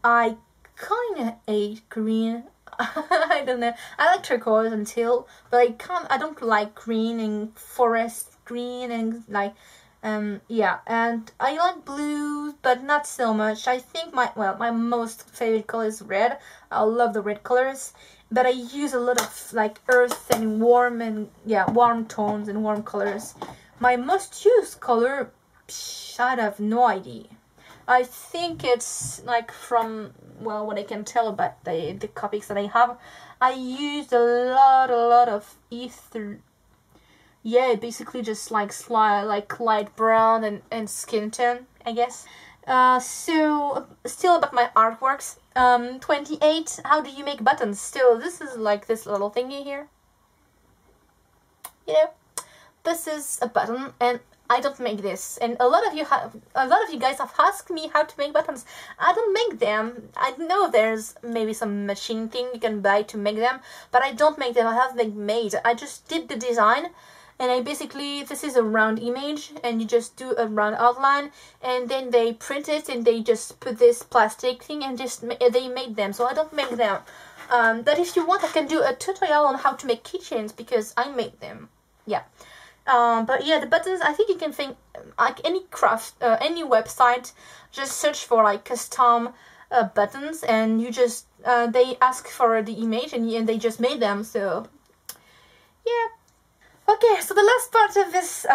I kind of hate green. I don't know. I like turquoise and teal, but I don't like green and forest green and like yeah, and I like blue, but not so much. I think my most favorite color is red. I love the red colors, but I use a lot of like earth and warm tones and warm colors. My most used color, I have no idea. I think it's like from, well, what I can tell about the copics that I have, I used a lot of ether. Yeah, basically just like light brown and skin tone, I guess. So still about my artworks. 28. How do you make buttons? So this is like this little thingy here. You know, this is a button, and I don't make this. And a lot of you guys have asked me how to make buttons. I don't make them. I know there's maybe some machine thing you can buy to make them, but I don't make them. I have them made. I just did the design. And this is a round image, and you just do a round outline, and then they print it, and they just put this plastic thing, and they made them. So I don't make them. But if you want, I can do a tutorial on how to make keychains, because I made them. Yeah. But yeah, the buttons, I think you can think, like any craft, any website, just search for like custom buttons, and you just, they ask for the image, and they just made them. So yeah. Okay, so the last part of this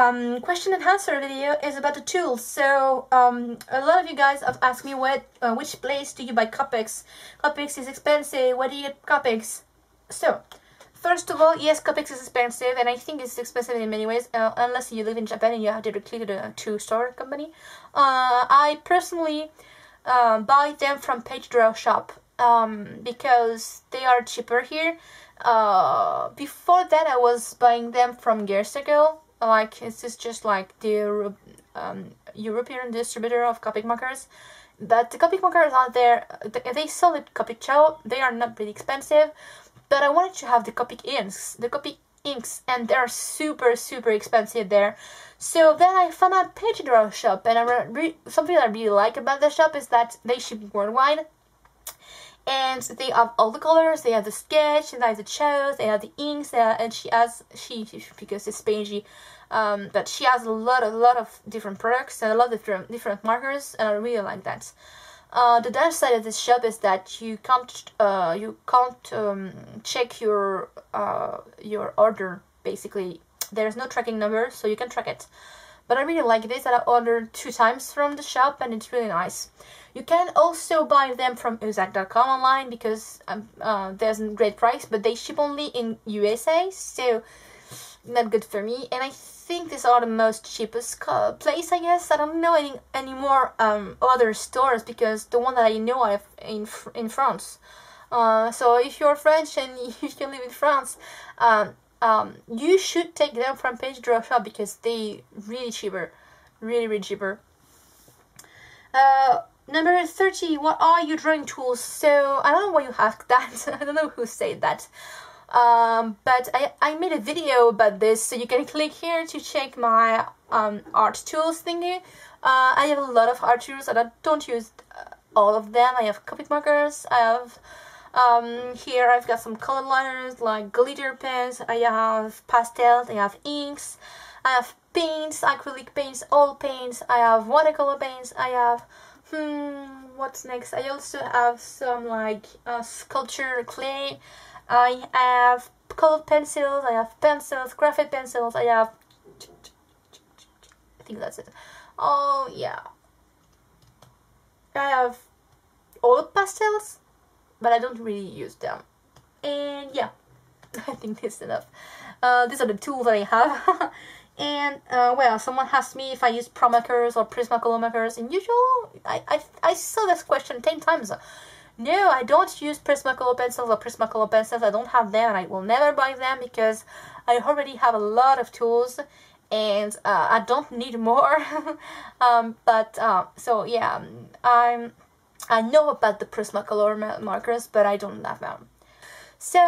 question and answer video is about the tools. So a lot of you guys have asked me which place do you buy Copics? Copics is expensive. Where do you get Copics? So first of all, yes, Copics is expensive, and I think it's expensive in many ways, unless you live in Japan and you have directly to the two-store company. I personally buy them from Page Draw Shop because they are cheaper here. Before that, I was buying them from Gear Circle. Like, this is just like the European distributor of Copic markers. But the Copic markers out there, they sell at Copic Chow. They are not really expensive. But I wanted to have the Copic inks, and they're super expensive there. So then I found out Page Draw Shop, and something I really like about the shop is that they ship worldwide. And they have all the colors, they have the sketch, they have the chows, they have the inks, and because it's Spanish, but she has a lot of different products and a lot of different markers, and I really like that. The downside of this shop is that you can't check your order. Basically, there's no tracking number, so you can track it. But I really like this, and I ordered 2 times from the shop, and it's really nice. You can also buy them from uzak.com online because there's a great price, but they ship only in USA, so not good for me. And I think these are the most cheapest place, I guess. I don't know any more other stores because the one that I know are in France. So if you're French and if you live in France, you should take them from Page Draw Shop because they really cheaper, really cheaper. Number 30, what are your drawing tools? So, I don't know why you asked that. I don't know who said that. But I made a video about this, so you can click here to check my art tools thingy. I have a lot of art tools that I don't use all of them. I have Copic markers, I have here I've got some color liners like glitter pens, I have pastels, I have inks, I have paints, acrylic paints, oil paints, I have watercolor paints, I have what's next? I also have some like sculpture clay, I have colored pencils, I have pencils, graphite pencils, I have, I think that's it. Oh yeah, I have oil pastels, but I don't really use them. And yeah, I think that's enough. These are the tools that I have. And well, someone asked me if I use pro markers or Prismacolor markers. In usual, I saw this question 10 times. No, I don't use Prismacolor pencils or Prismacolor pencils. I don't have them, and I will never buy them because I already have a lot of tools, and I don't need more. So yeah, I know about the Prismacolor markers, but I don't have them. So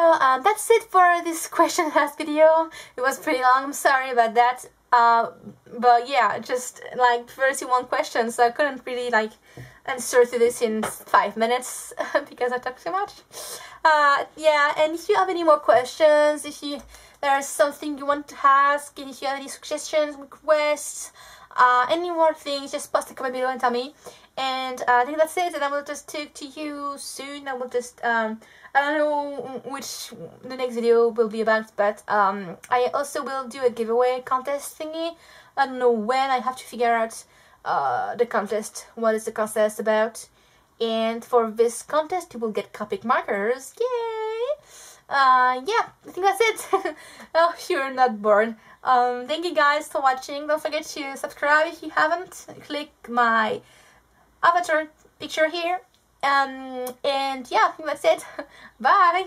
that's it for this question ask video. It was pretty long, I'm sorry about that. But yeah, just like 31 questions, so I couldn't really like answer to this in 5 minutes because I talk too much. Yeah, and if you have any more questions, if there's something you want to ask, and if you have any suggestions, requests, any more things, just post a comment below and tell me. And I think that's it, and I will just talk to you soon. I will just, I don't know which the next video will be about, but I also will do a giveaway contest thingy. I don't know when, I have to figure out the contest, what is the contest about. And for this contest, you will get Copic markers, yay! Yeah, I think that's it. Oh, you're not bored. Thank you guys for watching. Don't forget to subscribe if you haven't. Click my avatar picture here. And yeah, I think that's it. Bye!